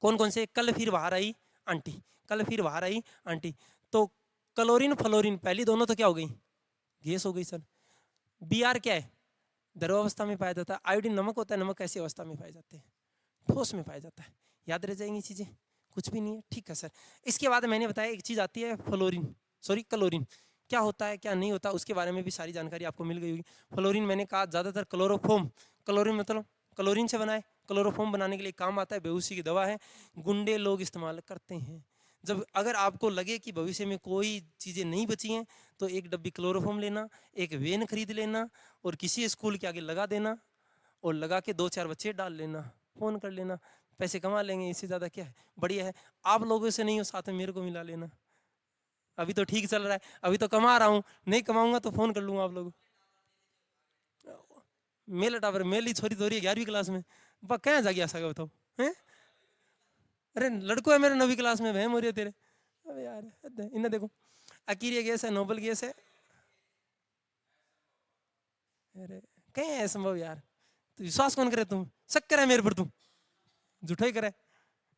कौन कौन से, कल फिर बाहर आई आंटी, कल फिर बाहर आई आंटी। तो क्लोरीन फ्लोरीन पहली दोनों तो क्या हो गई, गैस हो गई सर। Br क्या है, द्रव अवस्था में पाया जाता है। आयोडीन नमक होता है, नमक कैसी अवस्था में पाए जाते हैं, ठोस में पाया जाता है। याद रह जाएंगी चीजें, कुछ भी नहीं है, ठीक है सर। इसके बाद मैंने बताया एक चीज आती है फ्लोरीन, सॉरी क्लोरीन, क्या होता है क्या नहीं होता, उसके बारे में भी सारी जानकारी आपको मिल गई होगी। फ्लोरीन मैंने कहा ज्यादातर क्लोरोफॉर्म, क्लोरीन मतलब क्लोरीन से बनाए, क्लोरोफॉर्म बनाने के लिए काम आता है, बेहोशी की दवा है, गुंडे लोग इस्तेमाल करते हैं। जब अगर आपको लगे कि भविष्य में कोई चीजें नहीं बची हैं तो एक डब्बी क्लोरोफॉर्म लेना, एक वेन खरीद लेना और किसी स्कूल के आगे लगा देना, और लगा के 2-4 बच्चे डाल लेना, फोन कर लेना, पैसे कमा लेंगे, इससे ज्यादा क्या है, बढ़िया है। आप लोगों से नहीं हो साथ में मेरे को मिला लेना, अभी तो ठीक चल रहा है, अभी तो कमा रहा हूँ, नहीं कमाऊंगा तो फोन कर लूंगा आप लोग। मेल टावर मेली छोरी थोड़ी 11वीं क्लास में क्या जा गया सका बताओ हैं, अरे लड़को है मेरे 9वीं क्लास में, वह मोरी तेरे, अबे यार इन्हें देखो अकीरिया गैस है, नोबल गैस है, अरे कहीं है संभव यार, तो विश्वास कौन करे, तुम शक करे मेरे पर, तुम झूठा ही करे।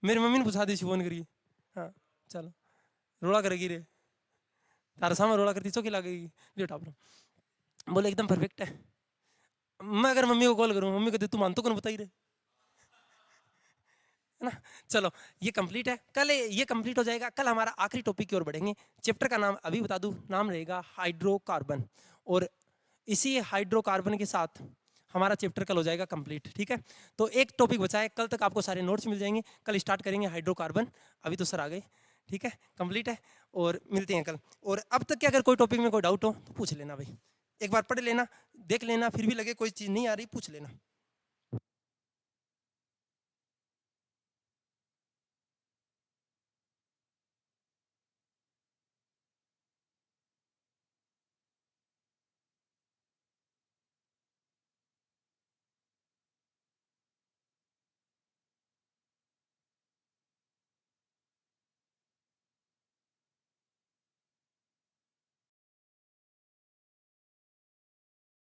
मेरी मम्मी ने पूछा दी फोन करिए, हाँ चलो रोड़ा करेगी रे, तारा सामने रोड़ा करती चौकी लगेगी, ले उठा बोले एकदम परफेक्ट है। मैं अगर मम्मी को कॉल करूँ, मम्मी कहती तू मानतो कौन बताई रे, है ना। चलो ये कंप्लीट है, कल ये कंप्लीट हो जाएगा, कल हमारा आखिरी टॉपिक की ओर बढ़ेंगे। चैप्टर का नाम अभी बता दूं, नाम रहेगा हाइड्रोकार्बन, और इसी हाइड्रोकार्बन के साथ हमारा चैप्टर कल हो जाएगा कंप्लीट, ठीक है। तो एक टॉपिक बचा है, कल तक आपको सारे नोट्स मिल जाएंगे, कल स्टार्ट करेंगे हाइड्रोकार्बन। अभी तो सर आ गए, ठीक है, कंप्लीट है, और मिलते हैं कल। और अब तक के अगर कोई टॉपिक में कोई डाउट हो तो पूछ लेना भाई, एक बार पढ़ लेना, देख लेना, फिर भी लगे कोई चीज़ नहीं आ रही पूछ लेना।